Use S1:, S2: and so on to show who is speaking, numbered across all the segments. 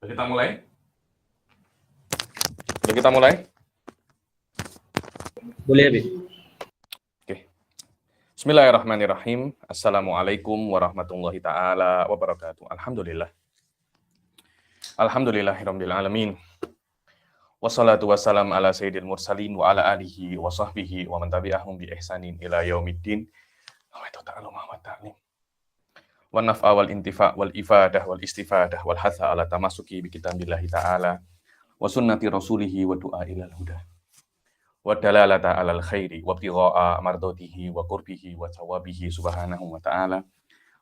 S1: Kita mulai? Boleh kita mulai?
S2: Boleh, Abi.
S1: Oke. Bismillahirrahmanirrahim. Assalamualaikum warahmatullahi ta'ala wabarakatuh. Alhamdulillah. Alhamdulillahirabbil alamin. Wassalatu wassalam ala sayyidil mursalin wa ala alihi wa sahbihi wa man tabi'ahum bi ihsanin ila yaumiddin. Wa ta'ala wa ta'lim. Wa naf'a wal intifa' wal ifadah wal istifadah wal hatha ala tamasuki bi kitabillahi ta'ala wa sunnati rasulihi wa du'a ilal huda wa dalalata alal khairi wa ibtigha'a mardatihi wa qurbihi wa thawabihi subhanahu wa ta'ala.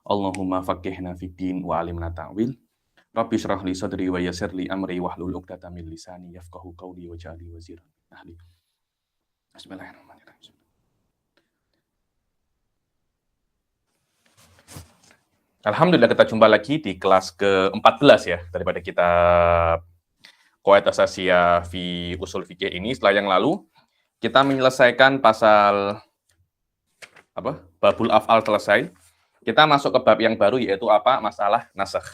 S1: Allahumma faqihna fid din wa alimna ta'wil. Rabbi shrah li sadri wa yassir li amri wahlul 'uqdatam min lisani yafqahu qawli waj'alni waziran ahli. Bismillahirrahmanirrahim. Alhamdulillah kita jumpa lagi di kelas ke-14 ya daripada kitab Qawaid Asasiyah fi Ushul Fiqh ini. Setelah yang lalu kita menyelesaikan pasal Babul Af'al selesai. Kita masuk ke bab yang baru yaitu masalah nasakh.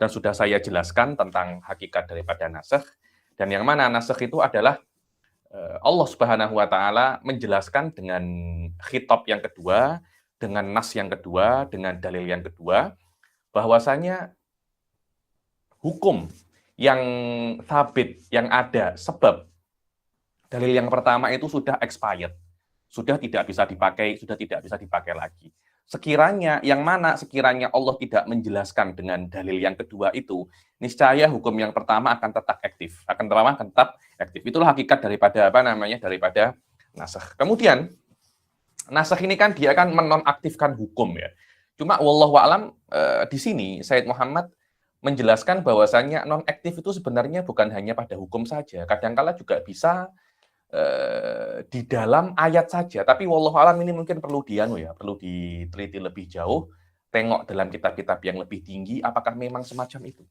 S1: Dan sudah saya jelaskan tentang hakikat daripada nasakh, dan yang mana nasakh itu adalah Allah Subhanahu wa taala menjelaskan dengan khitab yang kedua, dengan nas yang kedua, dengan dalil yang kedua, bahwasanya hukum yang sabit, yang ada sebab dalil yang pertama itu sudah expired, sudah tidak bisa dipakai lagi. Sekiranya Allah tidak menjelaskan dengan dalil yang kedua itu, niscaya hukum yang pertama akan tetap aktif, Itulah hakikat daripada daripada nasakh. Kemudian nasakh ini kan dia akan menonaktifkan hukum ya. Cuma wallahu a'lam di sini Sayyid Muhammad menjelaskan bahwasanya non-aktif itu sebenarnya bukan hanya pada hukum saja, kadangkala juga bisa di dalam ayat saja. Tapi wallahu a'lam ini mungkin perlu diteliti lebih jauh, tengok dalam kitab-kitab yang lebih tinggi apakah memang semacam itu.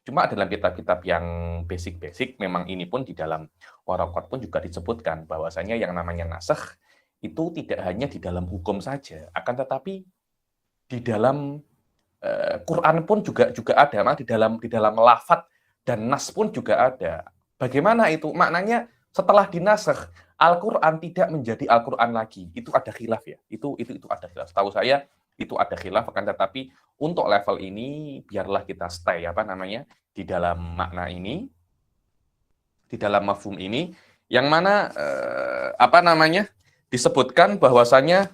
S1: Cuma dalam kitab-kitab yang basic memang ini pun di dalam Waraqat pun juga disebutkan bahwasanya yang namanya nasakh itu tidak hanya di dalam hukum saja, akan tetapi di dalam Quran pun juga ada, di dalam lafadz dan nas pun juga ada. Bagaimana itu? Maknanya setelah dinasakh, Al-Quran tidak menjadi Al-Quran lagi. Itu ada khilaf ya. Itu ada khilaf. Setahu saya itu ada khilaf, akan tetapi untuk level ini biarlah kita stay di dalam makna ini, di dalam mafhum ini, yang mana disebutkan bahwasanya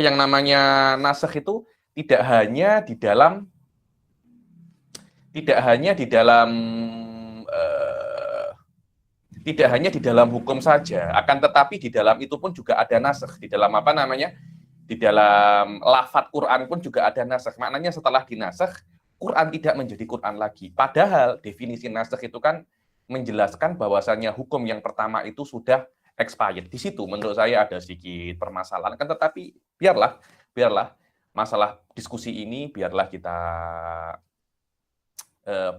S1: yang namanya nasakh itu tidak hanya di dalam hukum saja, akan tetapi di dalam itu pun juga ada nasakh. Di dalam di dalam lafadz Quran pun juga ada nasakh. Maknanya setelah dinasakh, Quran tidak menjadi Quran lagi. Padahal definisi nasakh itu kan menjelaskan bahwasannya hukum yang pertama itu sudah expired. Di situ menurut saya ada sedikit permasalahan. Kan tetapi biarlah masalah diskusi ini biarlah kita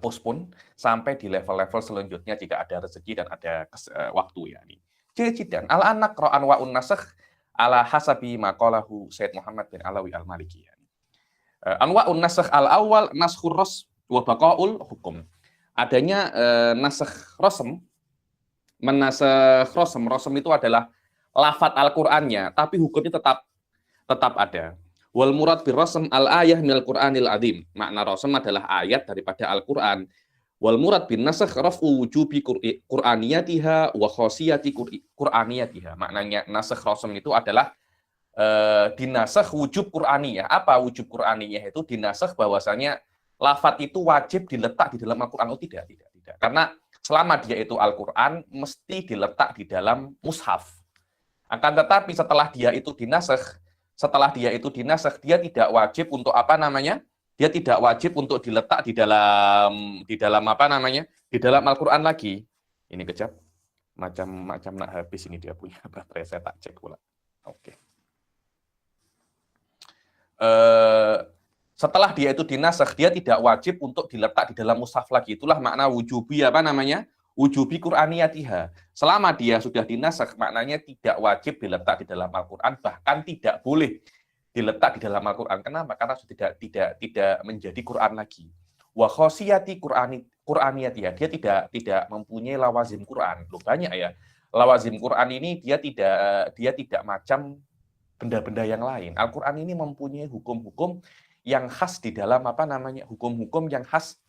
S1: postpone sampai di level-level selanjutnya jika ada rezeki dan ada waktu ya. Cidan al-anak ra'an wa nasakh ala hasabi maqalahu Sayyid Muhammad bin Alawi al-Maliki. Anwa'un nasakh al-awwal naskhur ras wa baqaul hukum. Adanya nasakh rasm, menasakh rasm. Rasm itu adalah lafadz Al-Qur'annya, tapi hukumnya tetap ada. Wal murad bir rasm al-ayah minal Qur'anil azim. Makna rasm adalah ayat daripada Al-Qur'an. Wal murad bin nasakh raf'u wujubi qur'aniyatiha wa khosiyati qur'aniyatiha. Maknanya nasakh rasm itu adalah dinasakh wujub Qur'aniyah. Apa wujub Qur'aniyah itu? Dinasakh bahwasanya lafadz itu wajib diletak di dalam Al-Qur'an. Oh tidak. Karena selama dia itu Al-Qur'an mesti diletak di dalam mushaf. Akan tetapi setelah dia itu dinasakh, dia tidak wajib untuk Dia tidak wajib untuk diletak di dalam di dalam Al-Qur'an lagi. Ini kejap. Macam nak habis ini dia punya baterai, saya tak cek pula. Oke. Setelah dia itu dinasakh, dia tidak wajib untuk diletak di dalam mushaf lagi. Itulah makna wujubi wujubi Qur'aniyatiha. Selama dia sudah dinasakh, maknanya tidak wajib diletak di dalam Al-Qur'an, bahkan tidak boleh diletak di dalam Al-Qur'an. Kenapa? Karena sudah tidak menjadi Quran lagi. Wa khosiyati Qur'aniyatiyah, dia tidak mempunyai lawazim Quran. Loh, banyak ya. Lawazim Quran ini dia tidak macam benda-benda yang lain. Al-Qur'an ini mempunyai hukum-hukum yang khas di dalam hukum-hukum yang khas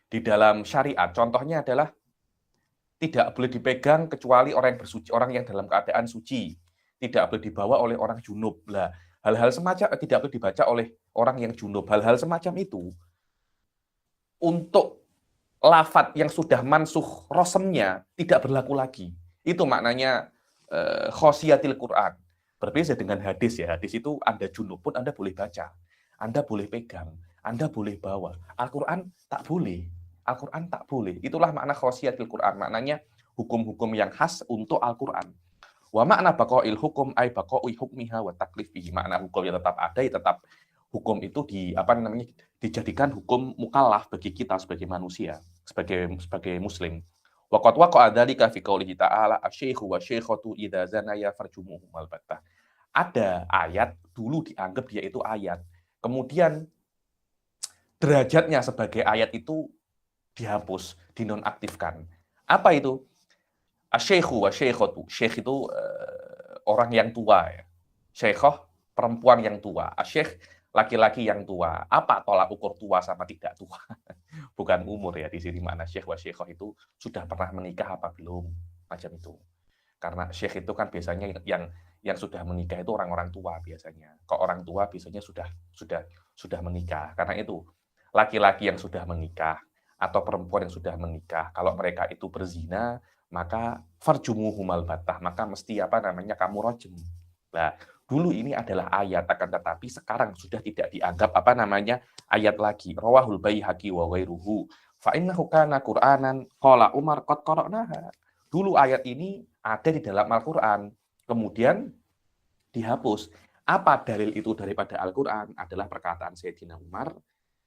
S1: di dalam syariat. Contohnya adalah tidak boleh dipegang kecuali orang yang bersuci, orang yang dalam keadaan suci. Tidak boleh dibawa oleh orang junub. Lah, hal-hal semacam tidak boleh dibaca oleh orang yang junub. Hal-hal semacam itu untuk lafadz yang sudah mansuh rosemnya tidak berlaku lagi. Itu maknanya khosiyatil Quran. Berbeda dengan hadis ya. Hadis itu Anda junub pun Anda boleh baca. Anda boleh pegang. Anda boleh bawa. Al-Quran tak boleh. Al-Quran tak boleh. Itulah makna khosiyatil Quran. Maknanya hukum-hukum yang khas untuk Al-Quran. Wa makna baqa'il hukum ay baqa'i hukmiha wa taklifihi. Makna hukum yang tetap ada, ya tetap hukum itu dijadikan hukum mukallaf bagi kita sebagai manusia, sebagai muslim. Waqad waqa'a dzalika fi qoulihi ta'ala asy-syaikhu wa syaikhatu idza zanaya farjumuhum albattah. Ada ayat dulu dianggap dia itu ayat. Kemudian derajatnya sebagai ayat itu dihapus, dinonaktifkan. Apa itu? Asy-syaikhu wa syaikhatu. Syekh itu orang yang tua ya. Syaikhah perempuan yang tua. Asy-syaikh laki-laki yang tua. Apa tolak ukur tua sama tidak tua? Bukan umur ya di sini, mana syekh wa syaikhah itu sudah pernah menikah apa belum, macam itu. Karena syekh itu kan biasanya yang sudah menikah itu orang-orang tua biasanya. Kok orang tua biasanya sudah menikah. Karena itu laki-laki yang sudah menikah atau perempuan yang sudah menikah, kalau mereka itu berzina, maka farjumuhumal battah, maka mesti kamu rajm. Nah, dulu ini adalah ayat, akan tetapi sekarang sudah tidak dianggap ayat lagi. Rawahul Baihaqi wa ghairuhu fa innahu kana Qur'anan qala Umar qad qara'naha. Dulu ayat ini ada di dalam Al-Qur'an, kemudian dihapus. Apa dalil itu daripada Al-Qur'an? Adalah perkataan Sayyidina Umar,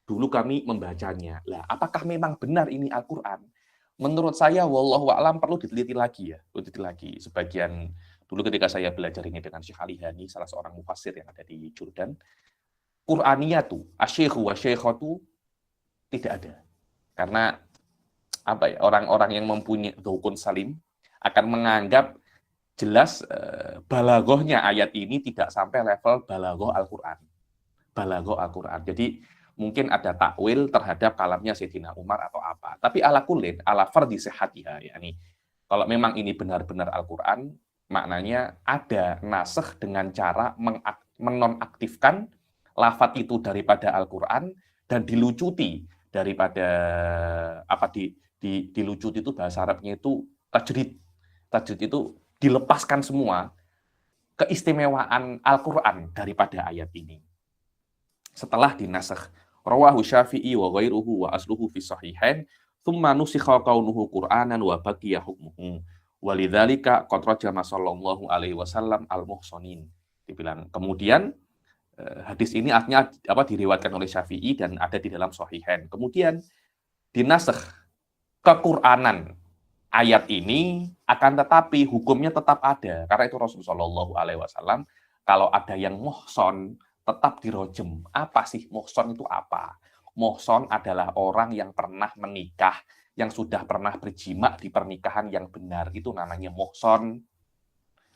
S1: dulu kami membacanya. Lah, apakah memang benar ini Al-Qur'an? Menurut saya wallahu a'lam perlu diteliti lagi ya, sebagian. Dulu ketika saya belajar ini dengan Syekh Ali Hani, salah seorang mufassir yang ada di Jordan, Qur'aniyatu, asy-syaikhu wa syaikhatu tidak ada. Karena orang-orang yang mempunyai dzauqun salim akan menganggap jelas balaghahnya ayat ini tidak sampai level balaghah Al-Qur'an. Balaghah Al-Qur'an. Jadi mungkin ada takwil terhadap kalamnya Sayyidina Umar atau apa. Tapi ala kullin, ala fardhi sihhatiha, yakni kalau memang ini benar-benar Al-Qur'an, maknanya ada nasakh dengan cara menonaktifkan lafadz itu daripada Al-Qur'an dan dilucuti daripada dilucuti itu bahasa Arabnya itu tajrid. Tajrid itu dilepaskan semua keistimewaan Al-Qur'an daripada ayat ini. Setelah dinasakh, rawahu Syafi'i wa ghairuhu wa asluhu fi sahihain, tsumma nusikha kaunuhu Qur'anan wa baqiya hukmuhu. Walidzalika qad rajama sallallahu alaihi wasallam al-muhsanin. Dibilang kemudian hadis ini artinya diriwayatkan oleh Syafi'i dan ada di dalam Sahihain. Kemudian dinasakh kequr'anan ayat ini, akan tetapi hukumnya tetap ada. Karena itu Rasulullah sallallahu alaihi wasallam kalau ada yang muhson tetap dirojem. Apa sih muhson itu apa? Muhson adalah orang yang pernah menikah, yang sudah pernah berjima di pernikahan yang benar, itu namanya muhson.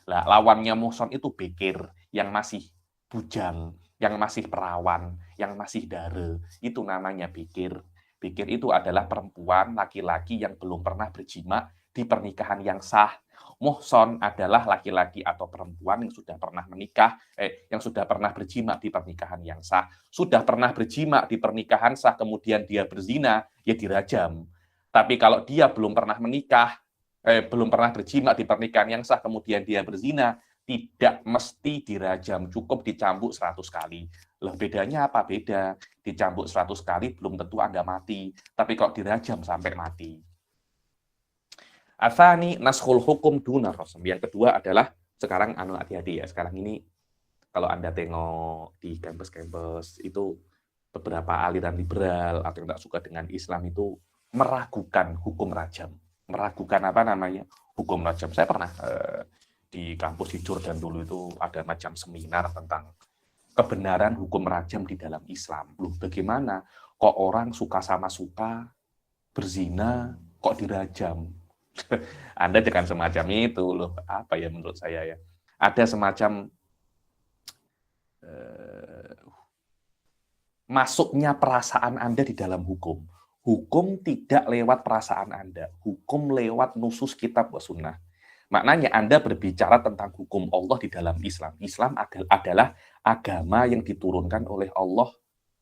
S1: Lah, lawannya muhson itu bikir, yang masih bujang, yang masih perawan, yang masih dare, itu namanya bikir. Bikir itu adalah perempuan, laki-laki yang belum pernah berjima di pernikahan yang sah. Muhson adalah laki-laki atau perempuan yang sudah pernah menikah, yang sudah pernah berjima di pernikahan yang sah. Sudah pernah berjima di pernikahan sah, kemudian dia berzina, ya dirajam. Tapi kalau dia belum pernah menikah, belum pernah berjima di pernikahan yang sah, kemudian dia berzina, tidak mesti dirajam, cukup dicambuk 100 kali. Lah, bedanya apa? Beda. Dicambuk 100 kali belum tentu Anda mati, tapi kalau dirajam sampai mati. Atsani naskhul hukum duna rasm. Yang kedua adalah sekarang hati-hati ya. Sekarang ini kalau Anda tengok di kampus-kampus itu beberapa aliran liberal atau yang tak suka dengan Islam itu meragukan hukum rajam. Meragukan hukum rajam. Saya pernah di kampus di Jordan dulu itu ada macam seminar tentang kebenaran hukum rajam di dalam Islam. Loh, bagaimana? Kok orang suka sama suka, berzina, kok dirajam? Anda dengan semacam itu, loh. Apa ya menurut saya ya? Ada semacam masuknya perasaan Anda di dalam hukum. Hukum tidak lewat perasaan Anda. Hukum lewat nusus kitab wa sunnah. Maknanya Anda berbicara tentang hukum Allah di dalam Islam. Islam adalah agama yang diturunkan oleh Allah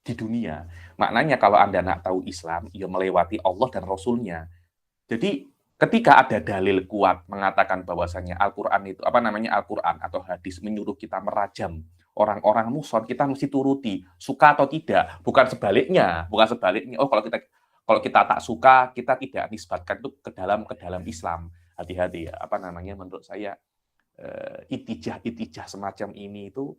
S1: di dunia. Maknanya kalau Anda nak tahu Islam, ya melewati Allah dan Rasulnya. Jadi ketika ada dalil kuat mengatakan bahwasanya Al-Quran itu, Al-Quran atau hadis menyuruh kita merajam orang-orang muson, kita mesti turuti, suka atau tidak. Bukan sebaliknya. Oh, kalau kita tak suka, kita tidak nisbatkan itu ke dalam Islam. Hati-hati ya, menurut saya itijah semacam ini itu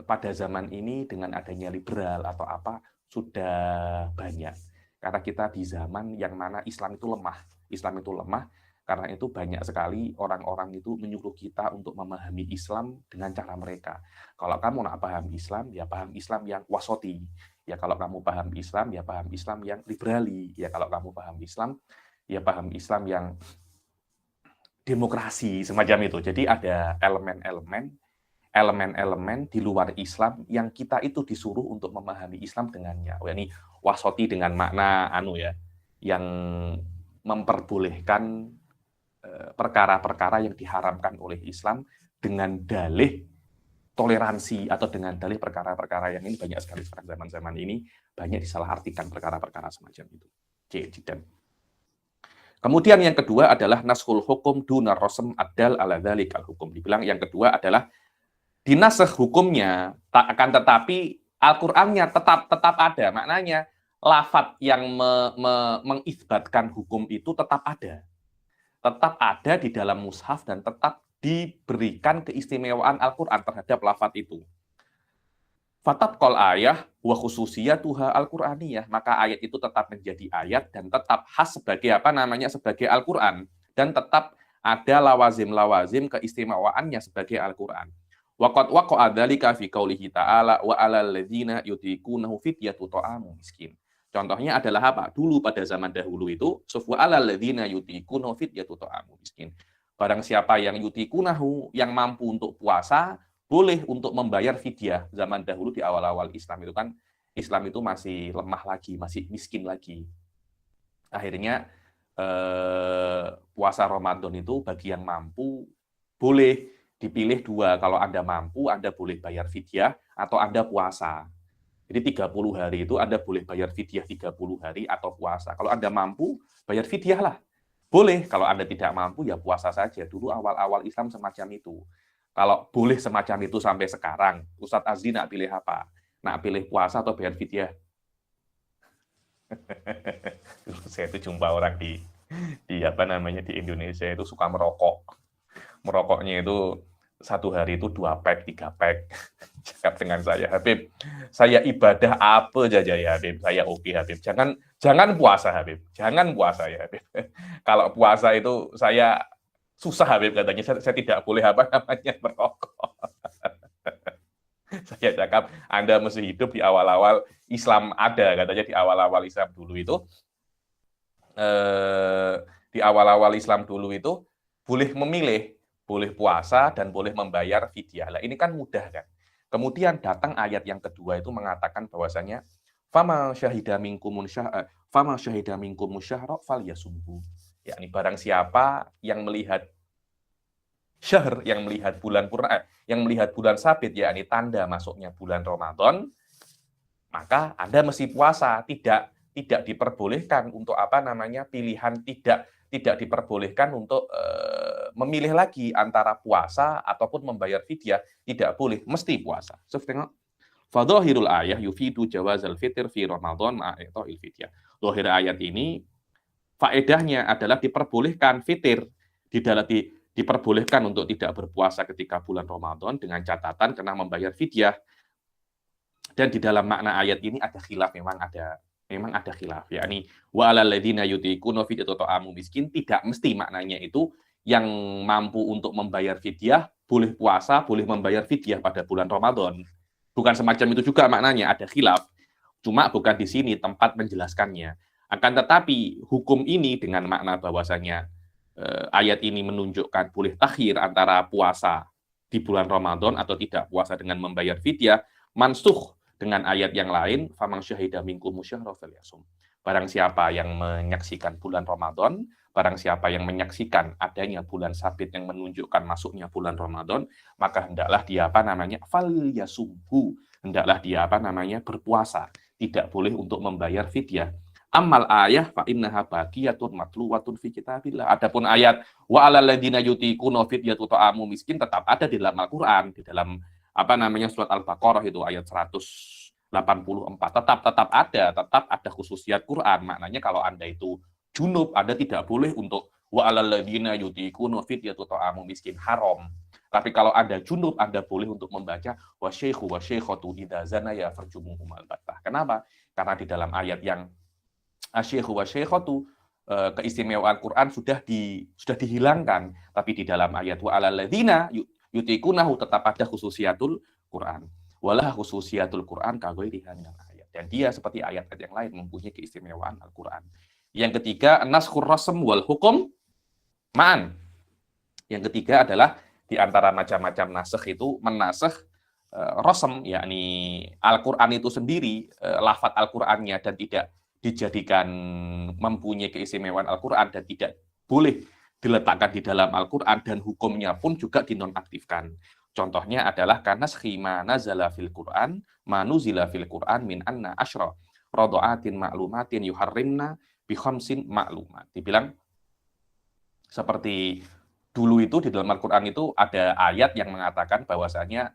S1: pada zaman ini dengan adanya liberal atau apa sudah banyak. Karena kita di zaman yang mana Islam itu lemah. Karena itu banyak sekali orang-orang itu menyuruh kita untuk memahami Islam dengan cara mereka. Kalau kamu nak paham Islam, ya paham Islam yang wasoti. Ya kalau kamu paham Islam, ya paham Islam yang liberali. Ya kalau kamu paham Islam, ya paham Islam yang demokrasi, semacam itu. Jadi ada elemen-elemen di luar Islam yang kita itu disuruh untuk memahami Islam dengannya. Ini wasoti dengan makna yang memperbolehkan perkara-perkara yang diharamkan oleh Islam dengan dalih toleransi atau dengan dalih perkara-perkara yang ini banyak sekali sekarang zaman ini banyak disalahartikan perkara-perkara semacam itu. Jidan. Kemudian yang kedua adalah nashul hukum duna rosm adal ala dzalikal hukum. Dibilang yang kedua adalah dinasakh hukumnya, akan tetapi Al-Qur'annya tetap ada. Maknanya lafadz yang mengisbatkan hukum itu tetap ada. Tetap ada di dalam mushaf dan tetap diberikan keistimewaan Al-Qur'an terhadap lafadz itu. Fatabqal ayah wa khususiyatuha al-Qur'aniyah, maka ayat itu tetap menjadi ayat dan tetap khas sebagai sebagai Al-Qur'an dan tetap ada lawazim keistimewaannya sebagai Al-Qur'an. Waqad waqa'a dzalika fi qoulihi ta'ala wa 'alal ladzina yutiqunahu fidyatun ta'amu miskin. Contohnya adalah apa? Dulu pada zaman dahulu itu wa 'alal ladzina yutiqunahu fidyatun ta'amu miskin. Barang siapa yang yutiqunahu, yang mampu untuk puasa, boleh untuk membayar fidyah. Zaman dahulu di awal-awal Islam itu kan, Islam itu masih lemah lagi, masih miskin lagi. Akhirnya puasa Ramadan itu bagi yang mampu boleh dipilih dua. Kalau Anda mampu, Anda boleh bayar fidyah atau Anda puasa. Jadi 30 hari itu Anda boleh bayar fidyah 30 hari atau puasa. Kalau Anda mampu, bayar fidyah lah. Boleh. Kalau Anda tidak mampu, ya puasa saja. Dulu awal-awal Islam semacam itu. Kalau boleh semacam itu sampai sekarang, Ustadz Azli nak pilih apa? Nak pilih puasa atau bayar fidyah? Saya itu jumpa orang di Indonesia itu suka merokok. Merokoknya itu satu hari itu 2 pack, 3 pack. Cakap dengan saya, Habib, saya ibadah apa saja ya Habib, saya oke Habib. Jangan puasa Habib, jangan puasa ya Habib. Kalau puasa itu saya susah Habib katanya, saya tidak boleh merokok. Saya cakap, Anda mesti hidup di awal-awal Islam ada, katanya di awal-awal Islam dulu itu. Di awal-awal Islam dulu itu boleh memilih, boleh puasa dan boleh membayar fidyah. Lah ini kan mudah kan. Kemudian datang ayat yang kedua itu mengatakan bahwasanya fama syahida minkumun syahra falyasumhu. Yakni barang siapa yang melihat syahr, yang melihat bulan purna, yang melihat bulan sabit, yakni tanda masuknya bulan Ramadan, maka Anda mesti puasa. Tidak diperbolehkan untuk pilihan, tidak diperbolehkan untuk memilih lagi antara puasa ataupun membayar fidyah, tidak boleh, mesti puasa. So, tengok, fadhahirul ayah yufidu jawazal fitr fi Ramadan ma'a'itha'il fidyah. Zahir ayat ini faedahnya adalah diperbolehkan fitir, diperbolehkan untuk tidak berpuasa ketika bulan Ramadan dengan catatan kena membayar fidyah. Dan di dalam makna ayat ini ada khilaf, memang ada khilaf, yakni wa 'alal ladzina yutiquna fidyatun ta'amu miskin, tidak mesti maknanya itu yang mampu untuk membayar fidyah boleh puasa, boleh membayar fidyah pada bulan Ramadan. Bukan semacam itu juga maknanya, ada khilaf. Cuma bukan di sini tempat menjelaskannya. Akan tetapi hukum ini dengan makna bahwasanya ayat ini menunjukkan boleh takhir antara puasa di bulan Ramadan atau tidak puasa dengan membayar fidyah, mansukh dengan ayat yang lain, famang syahida minkum syahra falyasum. Barang siapa yang menyaksikan bulan Ramadan, barang siapa yang menyaksikan adanya bulan sabit yang menunjukkan masuknya bulan Ramadan, maka hendaklah dia falyasumhu, hendaklah dia berpuasa, tidak boleh untuk membayar fidyah. Amal ayah fa innaha baqiyatun matluwatun fi kitabillah. Adapun ayat wa alal ladzina yutiquna fidyatu ta'amu miskin tetap ada di dalam Al-Qur'an, di dalam surat Al-Baqarah itu ayat 184. Tetap ada khususiat Quran. Maknanya kalau Anda itu junub, Anda tidak boleh untuk wa alal ladzina yutiquna fidyatu ta'amu miskin, haram. Tapi kalau Anda junub, Anda boleh untuk membaca wa syaikhu wa syaikhatu idza zanaya farjumuhum al-battah. Kenapa? Karena di dalam ayat yang asyikhu wa syaikhatu, keistimewaan Quran sudah dihilangkan, tapi di dalam ayat wa alal ladzina yutiqunahu tetap ada khususiatul Quran. Walah khususiatul Quran ka ghairiha minal ayat. Dan dia seperti ayat-ayat yang lain mempunyai keistimewaan Al-Qur'an. Yang ketiga, naskhur rasm wal hukum ma'an. Yang ketiga adalah di antara macam-macam nasakh itu menasakh rasm, yakni Al-Qur'an itu sendiri, lafaz Al-Qur'annya dan tidak dijadikan mempunyai keistimewaan Al-Quran dan tidak boleh diletakkan di dalam Al-Quran, dan hukumnya pun juga dinonaktifkan. Contohnya adalah karena schema nazala fil Quran, manuzila fil Quran min anna asyra rodoatin ma'lumatin yuharrimna bi khamsin ma'lumat. Dibilang seperti dulu itu di dalam Al-Quran itu ada ayat yang mengatakan bahwasanya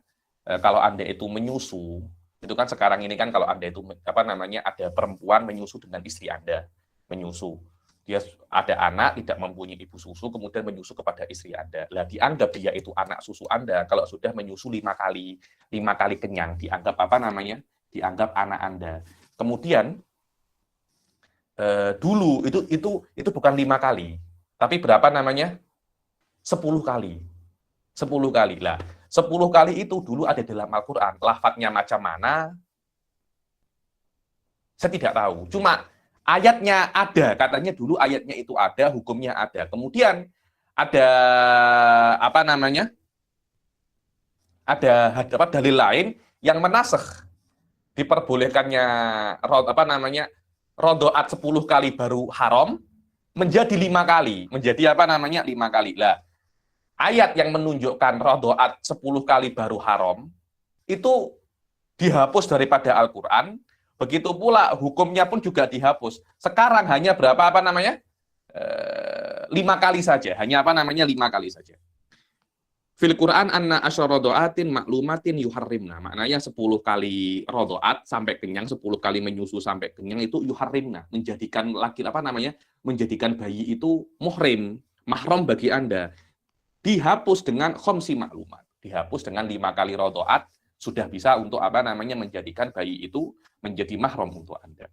S1: kalau Anda itu menyusu, itu kan sekarang ini kan kalau Anda itu ada perempuan menyusu dengan istri Anda, menyusu. Dia ada anak tidak mempunyai ibu susu kemudian menyusu kepada istri Anda. Lah dianggap dia itu anak susu Anda kalau sudah menyusu 5 kali kenyang, dianggap dianggap anak Anda. Kemudian dulu itu bukan 5 kali, tapi berapa 10 kali. 10 kali. Lah, 10 kali itu dulu ada dalam Al-Quran. Lafadznya macam mana? Saya tidak tahu. Cuma ayatnya ada. Katanya dulu ayatnya itu ada, hukumnya ada. Kemudian ada ada dalil lain yang menasakh diperbolehkannya rodoat 10 kali baru haram menjadi 5 kali. Menjadi 5 kali. Lah, ayat yang menunjukkan rodoat 10 kali baru haram itu dihapus daripada Al-Quran, begitu pula hukumnya pun juga dihapus. Sekarang hanya berapa 5 kali saja, hanya 5 kali saja. Fil Quran anna asyara rodoatin maklumatin yuharrimna, maknanya 10 kali rodoat sampai kenyang, 10 kali menyusu sampai kenyang itu yuharrimna, menjadikan menjadikan bayi itu muhrim, mahram bagi Anda. Dihapus dengan khamsi maklumat, dihapus dengan 5 kali rodoat, sudah bisa untuk menjadikan bayi itu menjadi mahram untuk Anda.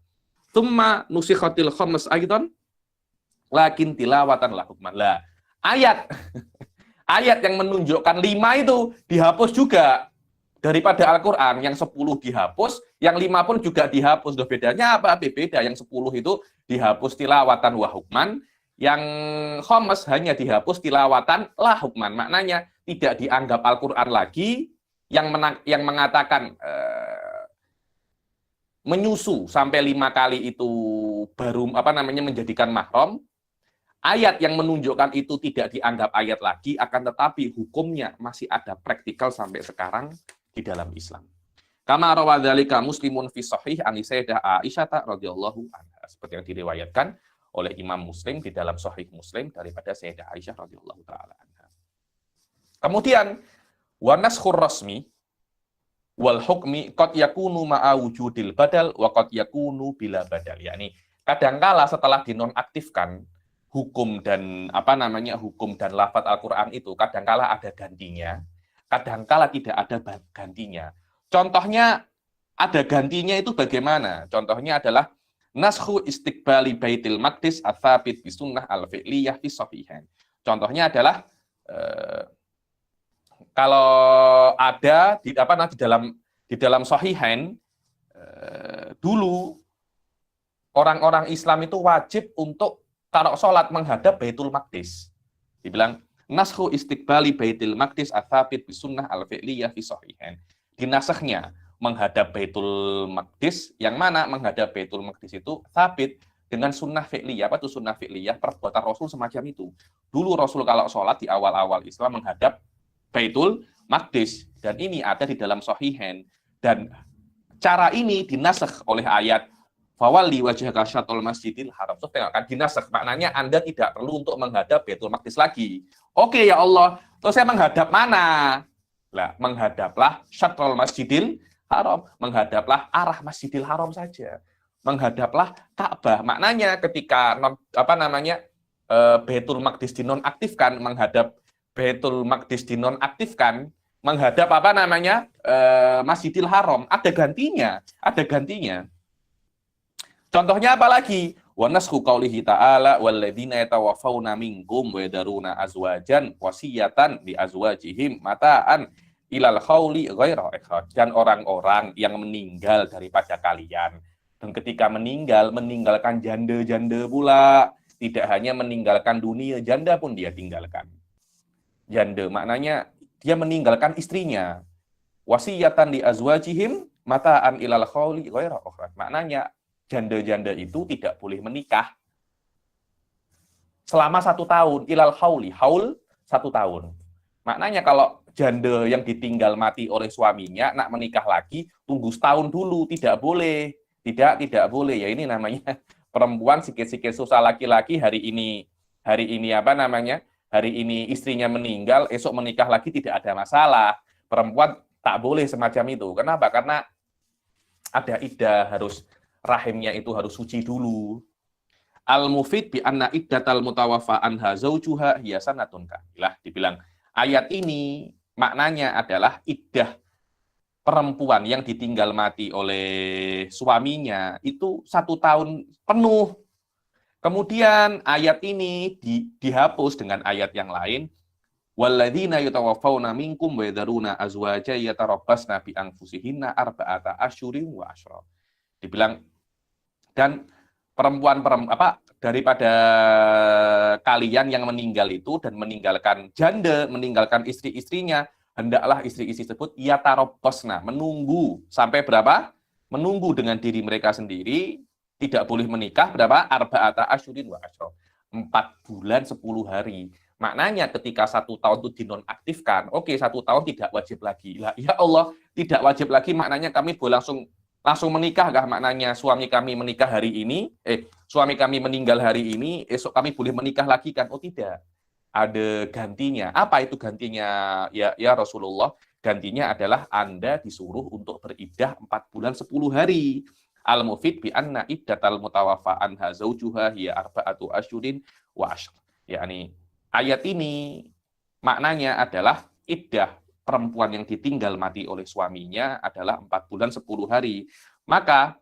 S1: Tsumma nusikhatil khams aidan lakin tilawatan la hukman. Lah, ayat yang menunjukkan 5 itu dihapus juga daripada Al-Qur'an, yang 10 dihapus, yang 5 pun juga dihapus. Loh, bedanya apa? Beda, yang 10 itu dihapus tilawatan wa hukman, yang khams hanya dihapus tilawatan la hukman. Maknanya tidak dianggap Al-Qur'an lagi yang mengatakan menyusu sampai 5 kali itu baru menjadikan mahram. Ayat yang menunjukkan itu tidak dianggap ayat lagi, akan tetapi hukumnya masih ada praktikal sampai sekarang di dalam Islam. Kama rawadzalika Muslimun fi sahih an Sayyidah Aisyah radhiyallahu anha, seperti yang diriwayatkan oleh Imam Muslim di dalam Sahih Muslim daripada Sayyidah Aisyah radhiyallahu taala anha. Kemudian wa naskhur rasmi wal hukmi qad yakunu ma'a wujudil badal wa qad yakunu bila badal. Yakni kadangkala setelah dinonaktifkan hukum dan hukum dan lafaz Al-Qur'an itu kadangkala ada gantinya, kadangkala tidak ada gantinya. Contohnya ada gantinya itu bagaimana? Contohnya adalah naskhu istiqbali Baitul Maqdis ats-tsabit bi sunnah al-fi'liyah fi sahihain. Contohnya adalah kalau ada di di dalam Sahihain dulu orang-orang Islam itu wajib untuk kalau sholat menghadap Baitul Maqdis. Dibilang naskhu istiqbali Baitul Maqdis ats-tsabit bi sunnah al-fi'liyah fi Sahihain. Dinasakhnya menghadap Baitul Maqdis, yang mana menghadap Baitul Maqdis itu tsabit dengan sunnah fi'liyah. Apa itu sunnah fi'liyah? Perbuatan Rasul semacam itu. Dulu Rasul kalau sholat di awal-awal Islam menghadap Baitul Maqdis, dan ini ada di dalam Sahihain. Dan cara ini dinasakh oleh ayat fawalli wajhaka syatrul masjidil haram. So, akan dinasakh, maknanya Anda tidak perlu untuk menghadap Baitul Maqdis lagi. Oke ya Allah, terus saya menghadap mana? Lah, menghadaplah syatrul masjidil haram, menghadaplah arah Masjidil Haram saja. Menghadaplah Ka'bah. Maknanya ketika Baitul Maqdis dinonaktifkan, menghadap Baitul Maqdis dinonaktifkan, menghadap Masjidil Haram, ada gantinya. Contohnya apa lagi? Wa naskhu qaulihi ta'ala walladzina yatawaffawna minkum wa yadaruna azwajan wasiyatan li azwajihim mata'an ilal khauli ghaira ikhraj. Dan orang-orang yang meninggal daripada kalian, dan ketika meninggalkan janda-janda pula, tidak hanya meninggalkan dunia, janda pun dia tinggalkan. Janda maknanya dia meninggalkan istrinya. Wasiyatan li azwajihim mata'an ilal khauli ghaira ikhraj. Maknanya janda-janda itu tidak boleh menikah selama 1 tahun. Ilal khauli, haul 1 tahun. Maknanya kalau janda yang ditinggal mati oleh suaminya nak menikah lagi, tunggu setahun dulu, tidak boleh. Tidak boleh. Ya ini namanya perempuan sikit-sikit susah laki-laki, hari ini istrinya meninggal, esok menikah lagi tidak ada masalah. Perempuan tak boleh semacam itu. Kenapa? Karena ada iddah, harus rahimnya itu harus suci dulu. Al-mufid bi anna iddatal mutawaffa anha zaujuha hiya sanatun kamilah. Dibilang ayat ini maknanya adalah iddah perempuan yang ditinggal mati oleh suaminya itu 1 tahun penuh. Kemudian ayat ini dihapus dengan ayat yang lain. Walladzina yatawaffawna minkum wa yadharuna azwaja yatarabbasna bi anfusihinna arba'ata asyurin wa asyra. Dibilang dan daripada kalian yang meninggal itu dan meninggalkan janda, meninggalkan istri-istrinya, hendaklah istri-istri tersebut yatarabbasna, menunggu sampai berapa? Menunggu dengan diri mereka sendiri, tidak boleh menikah berapa? Arba'ata asyurin wa asyra. 4 bulan 10 hari. Maknanya ketika 1 tahun itu dinonaktifkan, oke 1 tahun tidak wajib lagi. Lah ya Allah, tidak wajib lagi maknanya kami boleh langsung menikah kah? Maknanya suami kami menikah hari ini, suami kami meninggal hari ini, esok kami boleh menikah lagi kan? Oh tidak. Ada gantinya. Apa itu gantinya ya Rasulullah? Gantinya adalah Anda disuruh untuk beriddah 4 bulan 10 hari. Al-mufid bi anna iddatal mutawaffa anha zaujuha hiya arba'atu asyurin wa asyr. Yakni ayat ini maknanya adalah iddah perempuan yang ditinggal mati oleh suaminya adalah 4 bulan 10 hari. Maka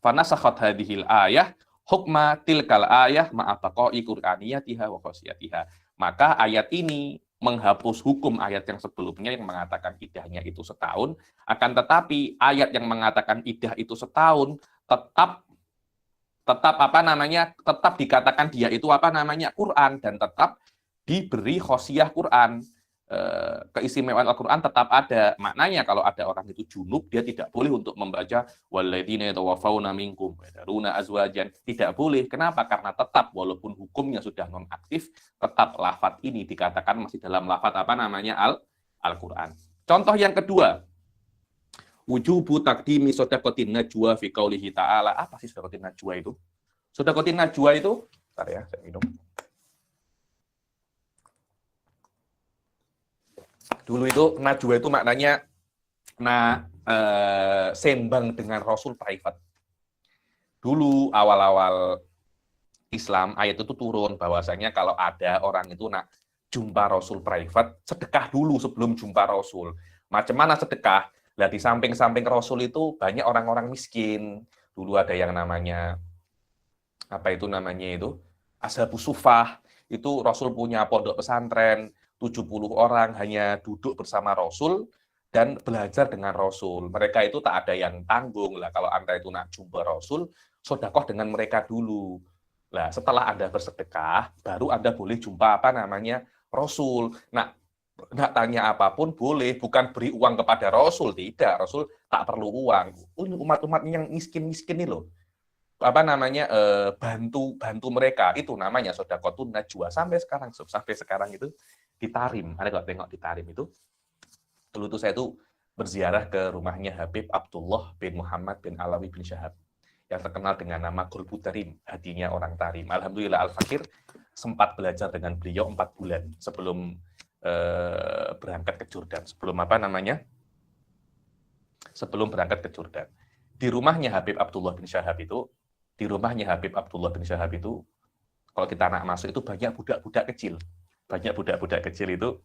S1: fanasakhat hadhil ayah hukma tilkal ayah ma'abaqa'i qur'aniyatiha wa khasiyatiha. Maka ayat ini menghapus hukum ayat yang sebelumnya yang mengatakan iddahnya itu setahun, akan tetapi ayat yang mengatakan iddah itu setahun tetap dikatakan dia itu Quran, dan tetap diberi khosiyah Quran. Keistimewaan Al-Quran tetap ada. Maknanya kalau ada orang itu junub, dia tidak boleh untuk membaca walladzina yatawaffawna minkum wa yadharuna azwajan. Tidak boleh. Kenapa? Karena tetap walaupun hukumnya sudah nonaktif, tetap lafaz ini dikatakan masih dalam lafaz Al-Quran. Contoh yang kedua, wujubu taqdimi shadaqatin najwa fi qaulihi ta'ala. Apa sih shadaqatin najwa itu? Shadaqatin najwa itu, bentar ya, saya minum. Dulu itu najwa itu maknanya sembang dengan Rasul private. Dulu awal-awal Islam ayat itu turun bahwasanya kalau ada orang itu nak jumpa Rasul private, sedekah dulu sebelum jumpa Rasul. Macam mana sedekah? Lah di samping-samping Rasul itu banyak orang-orang miskin. Dulu ada yang namanya Ashabus Suffah. Itu Rasul punya pondok pesantren, 70 orang hanya duduk bersama Rasul, dan belajar dengan Rasul. Mereka itu tak ada yang tanggung lah. Kalau Anda itu nak jumpa Rasul, sodakoh dengan mereka dulu. Nah, setelah Anda bersedekah, baru Anda boleh jumpa Rasul. Nah, nak tanya apapun boleh, bukan beri uang kepada Rasul, tidak. Rasul tak perlu uang. Umat-umat yang miskin-miskin ini loh, bantu mereka, itu namanya sedekahun najwa. Sampai sekarang itu ditarim. Ada kalau tengok ditarim itu, dulu tuh saya tuh berziarah ke rumahnya Habib Abdullah bin Muhammad bin Alawi bin Syahab, yang terkenal dengan nama Golbu Tarim, hatinya orang Tarim. Alhamdulillah Al-Fakir sempat belajar dengan beliau 4 bulan sebelum berangkat ke Jordan, sebelum berangkat ke Jordan. Di rumahnya Habib Abdullah bin Syahab itu, kalau kita nak masuk itu banyak budak-budak kecil. Banyak budak-budak kecil itu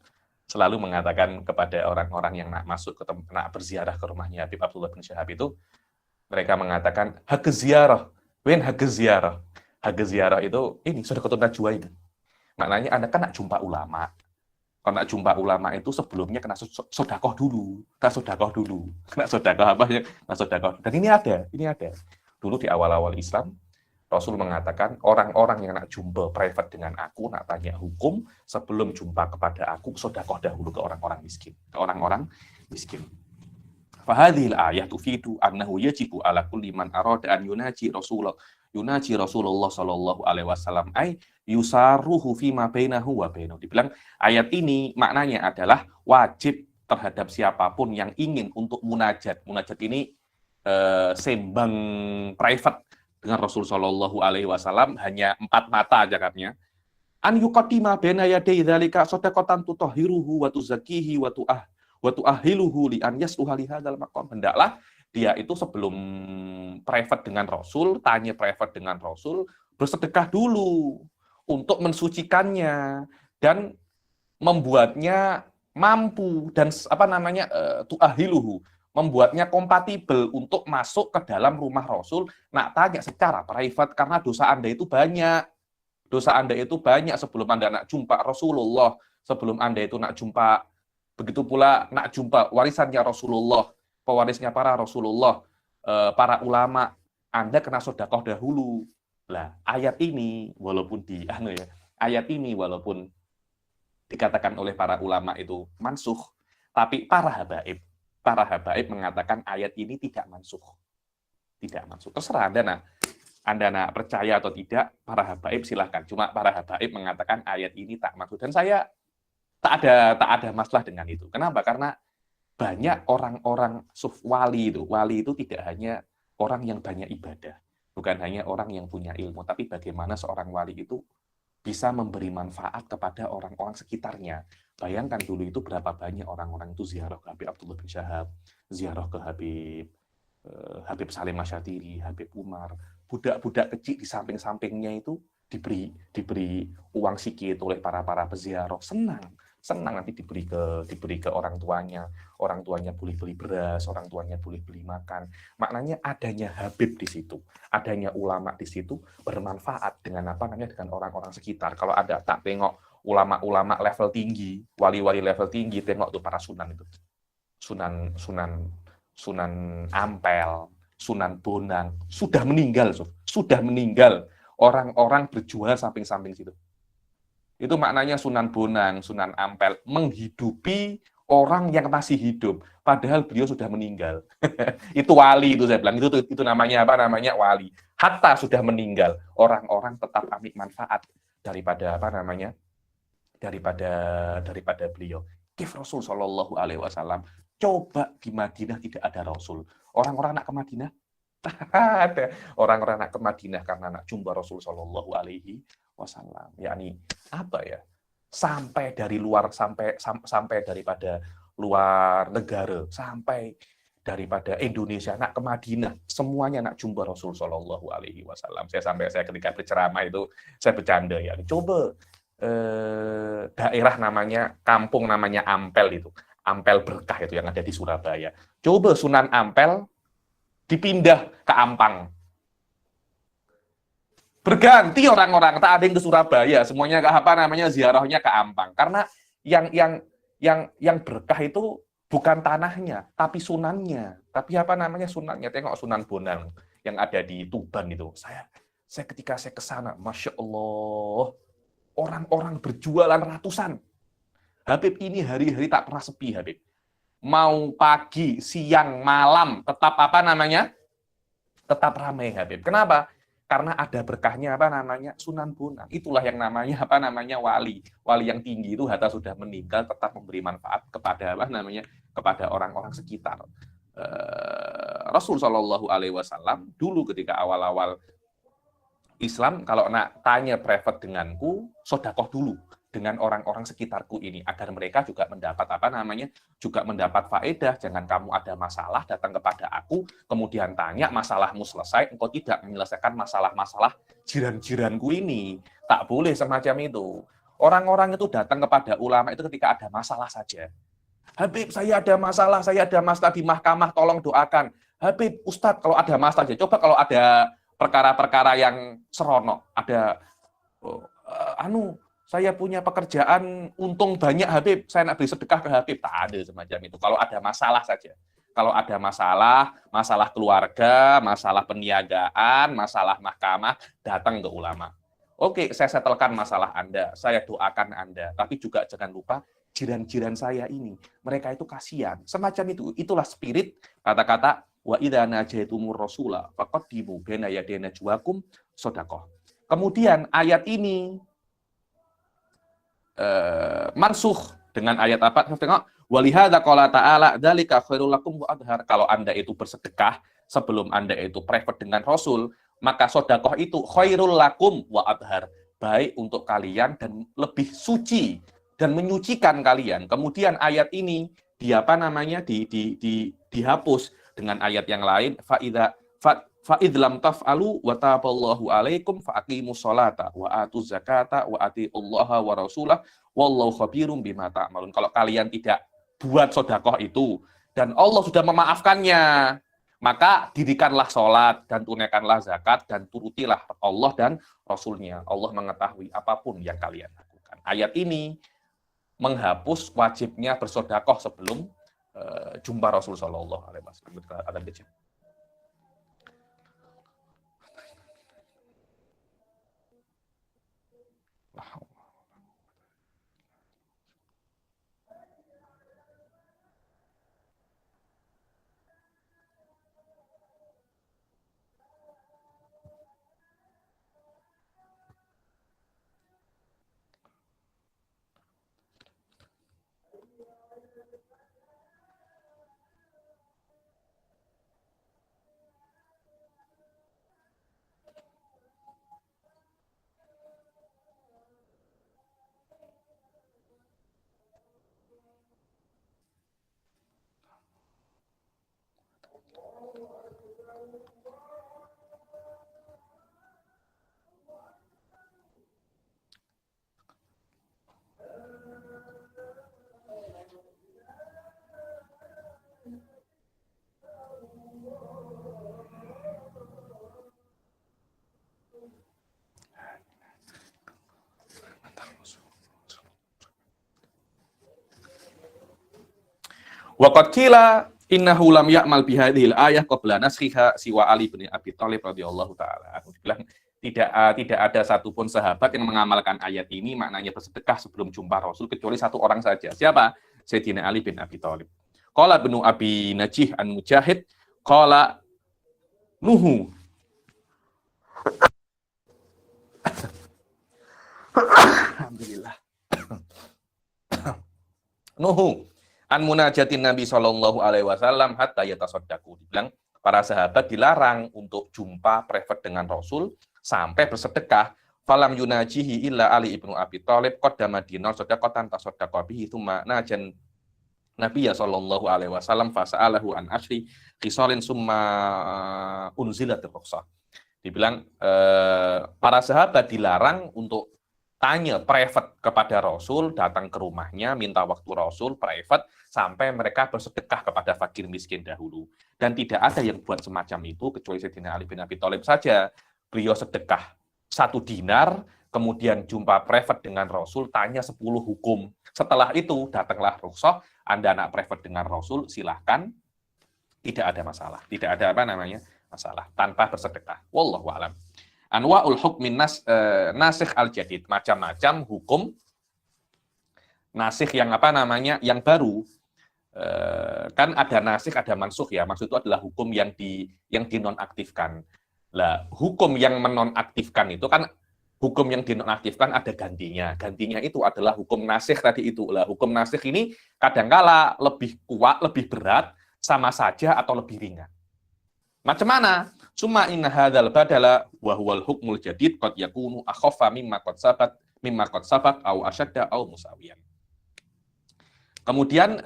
S1: selalu mengatakan kepada orang-orang yang nak masuk nak berziarah ke rumahnya Habib Abdullah bin Syahab itu, mereka mengatakan hak ziarah, hak ziarah. Hak ziarah itu ini sedekahun najwa ini. Maknanya Anda kan nak jumpa ulama. Kalau nak jumpa ulama itu sebelumnya kena sodakoh dulu. Kena sodakoh apa ya? Kena sodakoh. Dan ini ada. Dulu di awal-awal Islam, Rasul mengatakan orang-orang yang nak jumpa private dengan aku, nak tanya hukum, sebelum jumpa kepada aku, sodakoh dahulu ke orang-orang miskin. Fahadhil ayat tufidu annahu yajibu ala kulli man arada an yunaji Rasulullah sallallahu alaihi wasallam ay yusaruhu fima bainahu wa bainahu. Dibilang ayat ini maknanya adalah wajib terhadap siapapun yang ingin untuk munajat. Munajat ini sembang private dengan Rasul sallallahu alaihi wasallam, hanya 4 mata jakatnya. An yuqaddima baina yaday dzalika shadaqatan tutahhiruhu wa tuzakkihi wa tu'ahhiluhu li an yasluha li hadzal maqam. Hendaklah dia itu sebelum private dengan Rasul, tanya private dengan Rasul, bersedekah dulu untuk mensucikannya dan membuatnya mampu dan tu'ahhiluhu, membuatnya kompatibel untuk masuk ke dalam rumah Rasul. Nak tanya secara private, karena dosa Anda itu banyak. Sebelum Anda nak jumpa Rasulullah, sebelum Anda itu nak jumpa, begitu pula nak jumpa warisannya Rasulullah, pewarisnya para Rasulullah, para ulama, Anda kena sedekah dahulu. Lah, ayat ini walaupun dikatakan oleh para ulama itu mansuh, tapi para habaib mengatakan ayat ini tidak mansuh. Terserah Anda nak percaya atau tidak, para habaib silahkan. Cuma para habaib mengatakan ayat ini tak mansuh, dan saya tak ada masalah dengan itu. Kenapa? Karena banyak orang-orang wali itu tidak hanya orang yang banyak ibadah, bukan hanya orang yang punya ilmu, tapi bagaimana seorang wali itu bisa memberi manfaat kepada orang-orang sekitarnya. Bayangkan dulu itu berapa banyak orang-orang itu ziarah ke Habib Abdullah bin Syahab, ziarah ke Habib Salim Asyatiri, Habib Umar. Budak-budak kecil di samping-sampingnya itu diberi uang sikit oleh para peziarah. Senang nanti diberi ke orang tuanya boleh beli beras, orang tuanya boleh beli makan. Maknanya adanya Habib di situ, adanya ulama di situ bermanfaat dengan dengan orang-orang sekitar. Kalau ada tak tengok ulama-ulama level tinggi, wali-wali level tinggi, tengok tuh para sunan itu. Sunan Ampel, Sunan Bonang sudah meninggal. Orang-orang berjual samping-samping situ. Itu maknanya Sunan Bonang, Sunan Ampel menghidupi orang yang masih hidup, padahal beliau sudah meninggal. Itu wali, itu saya bilang, itu namanya wali. Hatta sudah meninggal, orang-orang tetap ambil manfaat daripada daripada beliau. Kif Rasul Shallallahu Alaihi Wasallam. Coba di Madinah tidak ada Rasul. Orang-orang nak ke Madinah? Ada. Orang-orang nak ke Madinah karena nak jumpa Rasul Shallallahu Alaihi Wasallam. Yakni apa ya? Sampai dari luar, sampai daripada luar negara, sampai daripada Indonesia nak ke Madinah, semuanya nak jumpa Rasul Shallallahu Alaihi Wasallam. Saya ketika berceramah itu saya bercanda ya. Coba daerah kampung namanya Ampel itu. Ampel Berkah itu yang ada di Surabaya. Coba Sunan Ampel dipindah ke Ampang. Berganti orang-orang, tak ada yang ke Surabaya, semuanya ziarahnya ke Ampang. Karena yang berkah itu Bukan tanahnya, tapi sunannya. Tapi apa namanya sunannya? Tengok Sunan Bonang yang ada di Tuban itu. Saya ketika saya ke sana, Masya Allah, orang-orang berjualan ratusan. Habib ini hari-hari tak pernah sepi, Habib. Mau pagi, siang, malam, tetap apa namanya? Tetap ramai, Habib. Kenapa? Karena ada berkahnya apa namanya Sunan Bonang. Itulah yang namanya apa namanya wali. Wali yang tinggi itu hatta sudah meninggal tetap memberi manfaat kepada apa namanya kepada orang-orang sekitar. Rasul Shallallahu Alaihi Wasallam dulu ketika awal-awal Islam kalau nak tanya private denganku, sodakoh dulu dengan orang-orang sekitarku ini agar mereka juga mendapat apa namanya juga mendapat faedah. Jangan kamu ada masalah datang kepada aku kemudian tanya masalahmu selesai, engkau tidak menyelesaikan masalah-masalah jiran-jiranku ini. Tak boleh semacam itu. Orang-orang itu datang kepada ulama itu ketika ada masalah saja. Habib, saya ada masalah di mahkamah, tolong doakan. Habib, Ustadz, kalau ada masalah aja. Coba kalau ada perkara-perkara yang seronok, ada saya punya pekerjaan untung banyak Habib, saya nak beri sedekah ke Habib, tak ada semacam itu. Kalau ada masalah saja. Kalau ada masalah keluarga, masalah peniagaan, masalah mahkamah, datang ke ulama. Oke, saya setelkan masalah Anda, saya doakan Anda, tapi juga jangan lupa jiran-jiran saya ini, mereka itu kasihan. Semacam itu, itulah spirit kata-kata wa idza najaitumur rasula faqaddimu baina yaday najwakum shadaqah. Kemudian ayat ini mansukh dengan ayat apa? Tengok, walihadza qala ta'ala dzalika khairul lakum wa adhar. Kalau Anda itu bersedekah sebelum Anda itu private dengan Rasul, maka sedekah itu khairul lakum wa adhar, baik untuk kalian dan lebih suci dan menyucikan kalian. Kemudian ayat ini dihapus dengan ayat yang lain, fa'idlam taf'alu wa taballahu alaikum fa'aqimus sholata wa atuz zakata wa atiullaha wa rasulah wallahu khabirum bima ta'malun. Kalau kalian tidak buat sedekah itu dan Allah sudah memaafkannya, maka dirikanlah sholat dan tunaikanlah zakat dan turutilah Allah dan Rasulnya. Allah mengetahui apapun yang kalian lakukan. Ayat ini menghapus wajibnya bersedekah sebelum jumpa Rasul Shallallahu Alaihi Wasallam. Waqad qila innahu lam ya'mal bihadhil ayah qabla naskhiha siwa Ali bin Abi Thalib radhiyallahu taala. Aku bilang tidak ada satupun sahabat yang mengamalkan ayat ini, maknanya bersedekah sebelum jumpa Rasul kecuali satu orang saja. Siapa? Sayyidina Ali bin Abi Thalib. Qala bin Abi Najih an Mujahid qala Nuhu. Alhamdulillah. Nuhu an munajatin Nabi Shallallahu Alaihi Wasallam hatta yatasaddaqu. Dibilang para sahabat dilarang untuk jumpa private dengan Rasul sampai bersedekah. Falam yunajihi illa Ali ibnu Abi Thalib qaddama dinar sadaqatan tasaddaqa bihi tsumma najan Nabi Shallallahu Alaihi Wasallam fasa'alahu an ashri khisalin summa unzilatir rukhsah. Dibilang para sahabat dilarang untuk tanya private kepada Rasul, datang ke rumahnya, minta waktu Rasul private, sampai mereka bersedekah kepada fakir miskin dahulu. Dan tidak ada yang buat semacam itu, kecuali Sayyidina Ali bin Abi Thalib saja. Beliau sedekah 1 dinar, kemudian jumpa private dengan Rasul, tanya 10 hukum. Setelah itu, datanglah rukhsah, Anda anak private dengan Rasul, silahkan, tidak ada masalah. Tidak ada masalah. Tanpa bersedekah. Wallahu a'lam. Anwa'ul hukmin nasikh al-jadid. Macam-macam hukum nasikh yang yang baru. Kan ada nasikh, ada mansukh ya. Maksud itu adalah hukum yang dinonaktifkan. Lah, hukum yang menonaktifkan itu kan hukum yang dinonaktifkan ada gantinya. Gantinya itu adalah hukum nasikh tadi itu. Lah, hukum nasikh ini kadangkala lebih kuat, lebih berat, sama saja atau lebih ringan. Macam mana? Summa inna hadzal badala wa huwal hukmul jadid qad yakunu akhaffa mimma qad sabaq au asyadda au musawiyan. Kemudian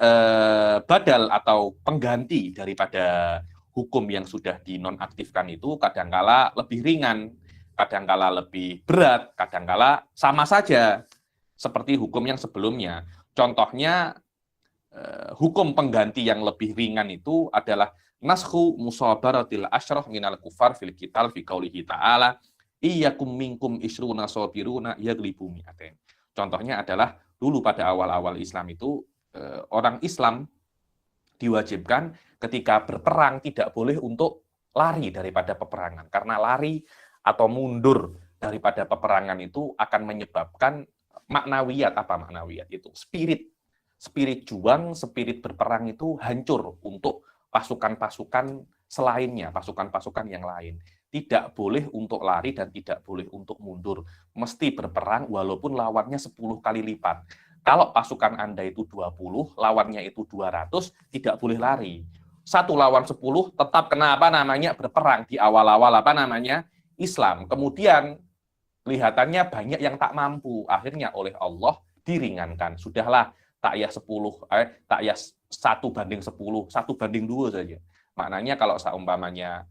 S1: badal atau pengganti daripada hukum yang sudah dinonaktifkan itu kadangkala lebih ringan, kadangkala lebih berat, kadangkala sama saja seperti hukum yang sebelumnya. Contohnya hukum pengganti yang lebih ringan itu adalah naskhu musabaratil asyrah minal kufar fil qital fi qaulihi ta'ala iyyakum minkum isruna sabiruna yaglibu mi'atain. Contohnya adalah dulu pada awal-awal Islam itu orang Islam diwajibkan ketika berperang tidak boleh untuk lari daripada peperangan, karena lari atau mundur daripada peperangan itu akan menyebabkan maknawiyat. Apa maknawiyat itu? Spirit juang, spirit berperang itu hancur untuk pasukan-pasukan selainnya, pasukan-pasukan yang lain. Tidak boleh untuk lari dan tidak boleh untuk mundur. Mesti berperang walaupun lawannya 10 kali lipat. Kalau pasukan Anda itu 20, lawannya itu 200, tidak boleh lari. 1 lawan 10 tetap kena berperang di awal-awal Islam. Kemudian kelihatannya banyak yang tak mampu. Akhirnya oleh Allah diringankan. Sudahlah, takyah 10, takyah 1:10, 1:2 saja. Maknanya kalau seumpamanya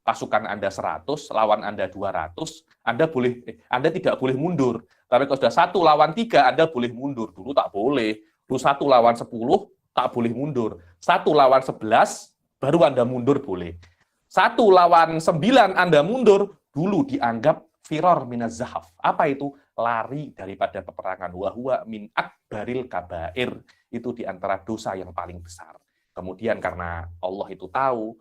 S1: pasukan Anda 100, lawan Anda 200, Anda tidak boleh mundur. Tapi kalau sudah 1 lawan 3, Anda boleh mundur. Dulu tak boleh. Dulu 1 lawan 10, tak boleh mundur. 1 lawan 11, baru Anda mundur boleh. 1 lawan 9, Anda mundur, dulu dianggap firor minaz zahaf. Apa itu? Lari daripada peperangan. Wahwa min akbaril kabair. Itu diantara dosa yang paling besar. Kemudian karena Allah itu tahu,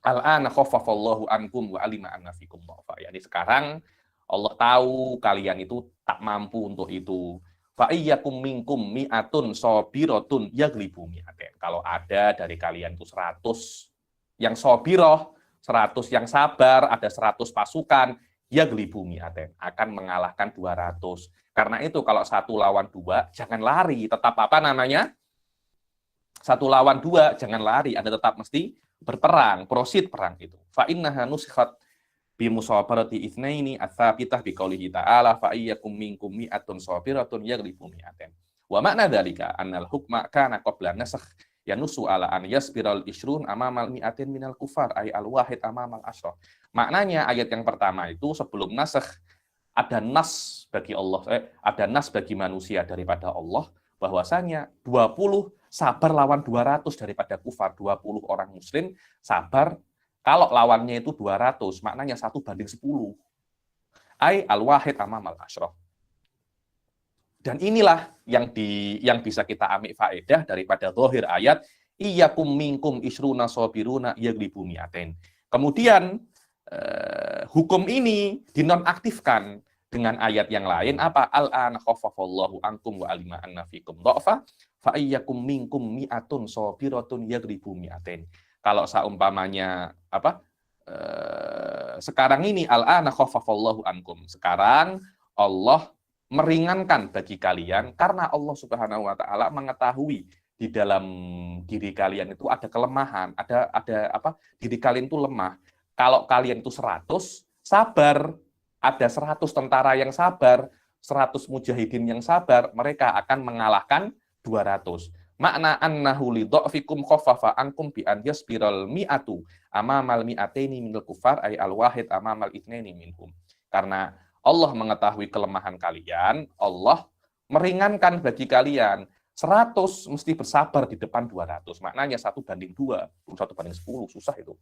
S1: al-ana khaffafallahu ankum wa alima anna fikum dha'fa. Yani sekarang Allah tahu kalian itu tak mampu untuk itu. Fa iyyakum minkum mi'atun sabiratun yaglibu mi'atain. Kalau ada dari kalian itu 100 yang sabiroh, 100 yang sabar, ada 100 pasukan, yaglibu mi'atain, akan mengalahkan 200. Karena itu kalau 1 lawan 2 jangan lari, tetap 1 lawan 2 jangan lari, Anda tetap mesti berperang, proceed perang itu. Fa innaha nusikhat bi musabarati itsnaini ats-tsabitah bi qoulihi ta'ala fa iyyakum minkum mi'atun sabiratun yaglibu mi'atain. Wa makna dzalika annal hukma kana qabla nasakh yanusu ala an yasbiral isrun amamal mi'atin minal kufar ay al-wahid amamal asyrah. Maknanya ayat yang pertama itu sebelum nasakh ada nas bagi Allah, ada nas bagi manusia daripada Allah bahwasanya 20 sabar lawan 200 daripada kufar. 20 orang muslim sabar kalau lawannya itu 200, maknanya 1:10. Ai al-wahid amamal asyrah. Dan inilah yang bisa kita ambil faedah daripada zahir ayat iyyakum minkum isruna sabiruna yaglibu mi'atain. Kemudian hukum ini dinonaktifkan dengan ayat yang lain apa? Al-ana khaffafallahu ankum wa alima anna fikum dha'fa fa iyyakum minkum mi'atun sabiratun yaglibu mi'atain. Kalau seumpamanya sekarang ini al-ana khaffafallahu ankum. Sekarang Allah meringankan bagi kalian karena Allah Subhanahu wa taala mengetahui di dalam diri kalian itu ada kelemahan, ada diri kalian itu lemah. Kalau kalian itu 100 sabar, ada 100 tentara yang sabar, 100 mujahidin yang sabar, mereka akan mengalahkan 200. Makna annahu li dha'fikum khaffafa ankum bi an yasbiral mi'atu amamal mi'ataini minal kufar ay al wahid amamal itsnaini minhum. Karena Allah mengetahui kelemahan kalian, Allah meringankan bagi kalian. 100 mesti bersabar di depan 200. Maknanya 1:2, 1:10, susah itu.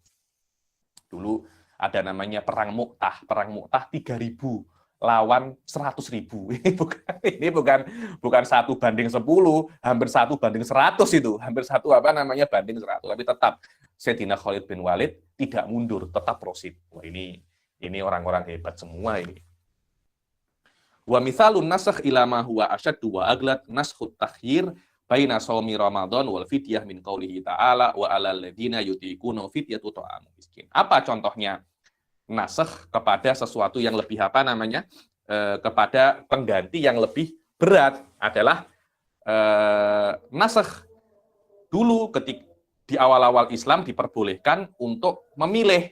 S1: Dulu ada namanya perang Mu'tah. Perang Mu'tah 3.000 lawan 100.000. Ini bukan 1:10, hampir 1:100 itu. Hampir banding 100. Tapi tetap Sayyidina Khalid bin Walid tidak mundur, tetap proceed. Wah, ini orang-orang hebat semua ini. Wa mithalun nasakh ila ma huwa asyaddu wa aglad naskhut takhyir baina shaumi Ramadan wal fidyah min qaulihi ta'ala wa 'alal ladzina yutiquna fidyatu ta'amu miskin. Apa contohnya nasakh kepada sesuatu yang lebih kepada pengganti yang lebih berat adalah nasakh dulu ketika di awal-awal Islam diperbolehkan untuk memilih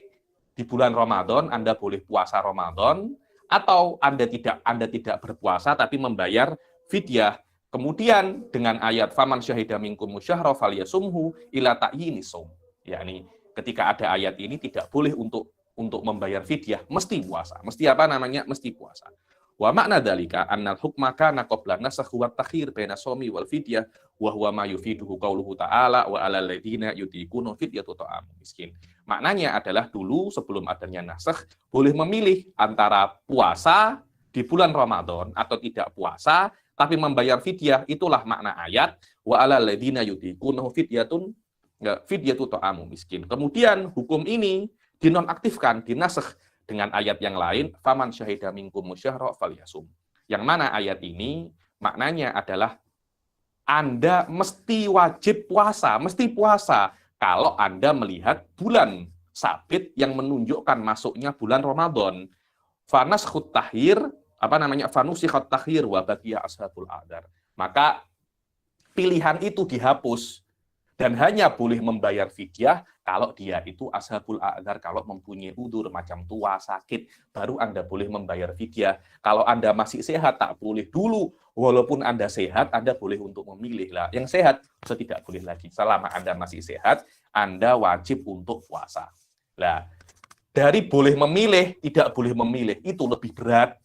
S1: di bulan Ramadan Anda boleh puasa Ramadan atau Anda tidak berpuasa tapi membayar fidyah. Kemudian dengan ayat faman syahida minkum syahra falyasumhu ila ta'yini shaum. Yakni ketika ada ayat ini tidak boleh untuk membayar fidyah, mesti puasa. Mesti puasa. Wa makna dzalika annal hukma kana qabla nasakh wa takhir baina shaumi wal fidyah wa huwa ma yufiduhu qauluhu ta'ala wa 'alal ladzina yutiquna fidyatu ta'amu miskin. Maknanya adalah dulu sebelum adanya nasakh boleh memilih antara puasa di bulan Ramadan atau tidak puasa tapi membayar fidyah. Itulah makna ayat wa 'alal ladzina yutiquna fidyatu ta'amu miskin. Kemudian hukum ini dinonaktifkan, dinasakh dengan ayat yang lain, faman syahida minkum syahra falyasum. Yang mana ayat ini maknanya adalah Anda mesti wajib puasa, kalau Anda melihat bulan sabit yang menunjukkan masuknya bulan Ramadan. Fanaskhut tahir, fanusikhat tahir wa baqiya ashabul a'dzar. Maka pilihan itu dihapus dan hanya boleh membayar fidyah kalau dia itu ashabul a'dzar, kalau mempunyai udzur macam tua, sakit, baru Anda boleh membayar fidyah. Kalau Anda masih sehat, tak boleh dulu. Walaupun Anda sehat, Anda boleh untuk memilih lah. Yang sehat, tidak boleh lagi. Selama Anda masih sehat, Anda wajib untuk puasa. Nah, dari boleh memilih, tidak boleh memilih, itu lebih berat.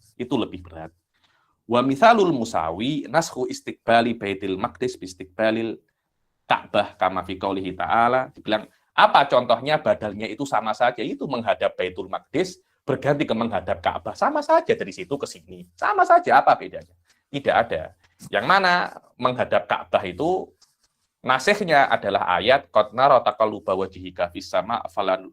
S1: Wa mithalul musawi naskhu istiqbali baitil maqdis bi istiqbalil Ka'bah kama fi qaulihi ta'ala, dibilang apa contohnya badalnya itu sama saja, itu menghadap Baitul Maqdis berganti ke menghadap Ka'bah, sama saja dari situ ke sini, sama saja, apa bedanya? Tidak ada. Yang mana menghadap Ka'bah itu nasikhnya adalah ayat qad nara taqalluba wajhika fis sama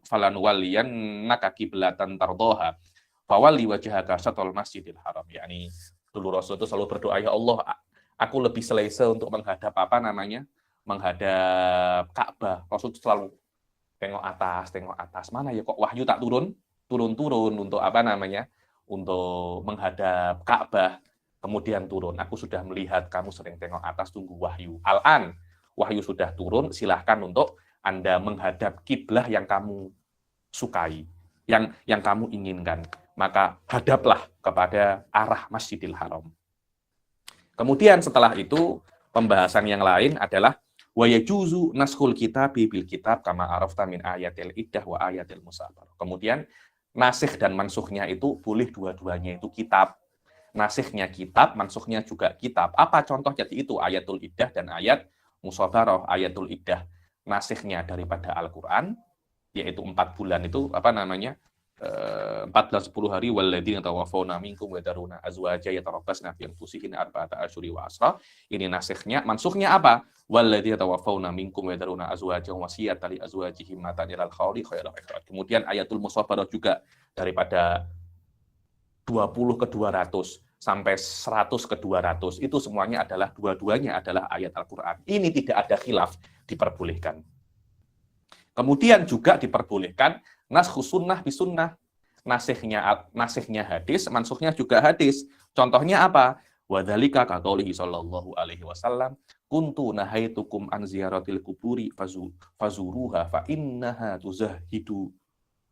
S1: falanwalliyannaka qiblatan tardhaha fawalli wajhaka syatral masjidil haram. Yakni dulu Rasul itu selalu berdoa, ya Allah, aku lebih selesa untuk menghadap menghadap Ka'bah. Rasul selalu tengok atas, mana ya kok wahyu tak turun untuk untuk menghadap Ka'bah. Kemudian turun, aku sudah melihat kamu sering tengok atas, tunggu wahyu. Al-an, wahyu sudah turun, silahkan untuk Anda menghadap kiblah yang kamu sukai, yang kamu inginkan. Maka hadaplah kepada arah Masjidil Haram. Kemudian setelah itu, pembahasan yang lain adalah wa yajuzu naskhul kitabi bil kitab kama arafta min ayatil iddah wa ayatil musabar. Kemudian nasikh dan mansukhnya itu boleh dua-duanya itu kitab. Nasikhnya kitab, mansukhnya juga kitab. Apa contoh? Jadi itu ayatul iddah dan ayat musabarah. Ayatul iddah nasikhnya daripada Al-Qur'an, yaitu 4 bulan itu 14-10 hari walladzina tawaffawna minkum wa daruna azwaja yatarabbasna fi anfusihinna arba'ata asyhuri wa asra. Ini nasikhnya. Mansukhnya apa? Walladzina tawaffawna minkum wa daruna azwaja wasiyatan li azwajihim matan ilal khawli khairal ikhraj. Kemudian ayatul musabarah juga daripada 20 ke 200 sampai 100 ke 200. Itu semuanya adalah dua-duanya adalah ayat Al-Qur'an. Ini tidak ada khilaf, diperbolehkan. Kemudian juga diperbolehkan naskhu sunnah bisunnah. Nasikhnya hadis, mansukhnya juga hadis. Contohnya apa? Wa dzalika ka qaulihi sallallahu alaihi wasallam, kuntu nahaitukum an ziyaratil kuburi fazuruha fa innaha tuzahhidu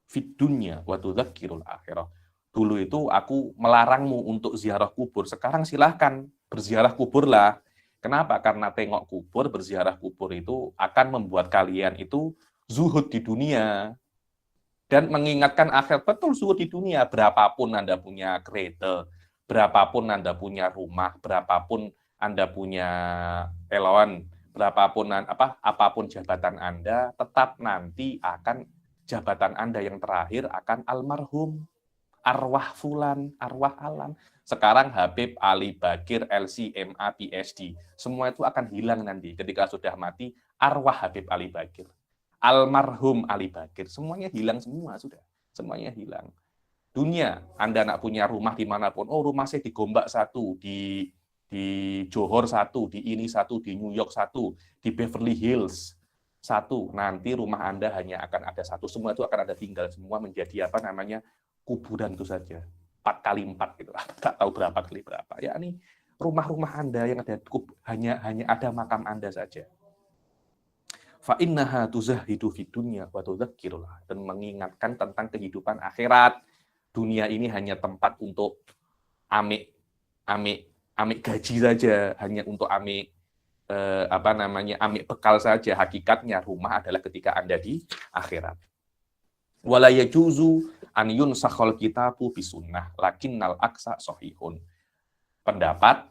S1: fid dunya wa tudzakkirul akhirah. Dulu itu aku melarangmu untuk ziarah kubur, sekarang silahkan berziarah kuburlah. Kenapa? Karena tengok kubur, berziarah kubur itu akan membuat kalian itu zuhud di dunia dan mengingatkan akhir. Betul, zuhud di dunia. Berapapun Anda punya kereta, berapapun Anda punya rumah, berapapun Anda punya elawan, apapun jabatan Anda, tetap nanti akan jabatan Anda yang terakhir akan almarhum. arwah fulan, arwah alan. Sekarang Habib, Ali Bakir, LC, MA, PhD. Semua itu akan hilang nanti ketika sudah mati, arwah Habib Ali Bakir. Almarhum Ali Bakir, semuanya hilang semua sudah. Semuanya hilang. Dunia, Anda nak punya rumah dimanapun, oh rumah saya di Gombak satu, di Johor satu, di ini satu, di New York satu, di Beverly Hills satu. Nanti rumah Anda hanya akan ada satu. Semua itu akan ada tinggal semua menjadi apa namanya kuburan itu saja. 4x4 gitu. Tak tahu berapa kali berapa. Ya ini rumah-rumah Anda yang ada hanya ada makam Anda saja. Fa innaha tuzahidu fid dunya wa tudzakkirullah, dan mengingatkan tentang kehidupan akhirat. Dunia ini hanya tempat untuk amik gaji saja, hanya untuk amik amik bekal saja. Hakikatnya rumah adalah ketika Anda di akhirat. Wala yajuzu an yunsakhal kitabu bisunnah lakinnal aksa sahihun. Pendapat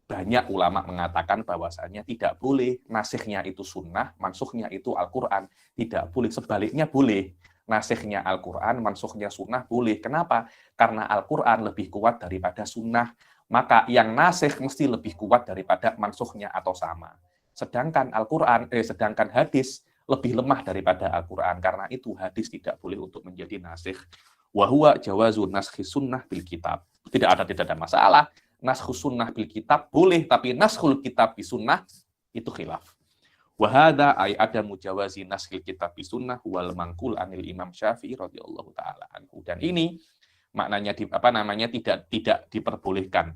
S1: banyak ulama mengatakan bahwasanya tidak boleh nasikhnya itu sunnah, mansukhnya itu Al-Qur'an. Tidak boleh, sebaliknya boleh. Nasikhnya Al-Qur'an, mansukhnya sunnah boleh. Kenapa? Karena Al-Qur'an lebih kuat daripada sunnah. Maka yang nasikh mesti lebih kuat daripada mansukhnya atau sama. Sedangkan sedangkan hadis lebih lemah daripada Al-Qur'an. Karena itu hadis tidak boleh untuk menjadi nasikh. Wa huwa jawazu naskhi sunnah bil kitab. Tidak ada masalah. Naskhus sunnah bil kitab boleh, tapi naskhul kitab bi sunnah itu khilaf. Wa hadza ay adamu jawazi naskhil kitab bi sunnah wal mangkul anil Imam Syafi'i radhiyallahu taala anhu. Dan ini maknanya tidak diperbolehkan.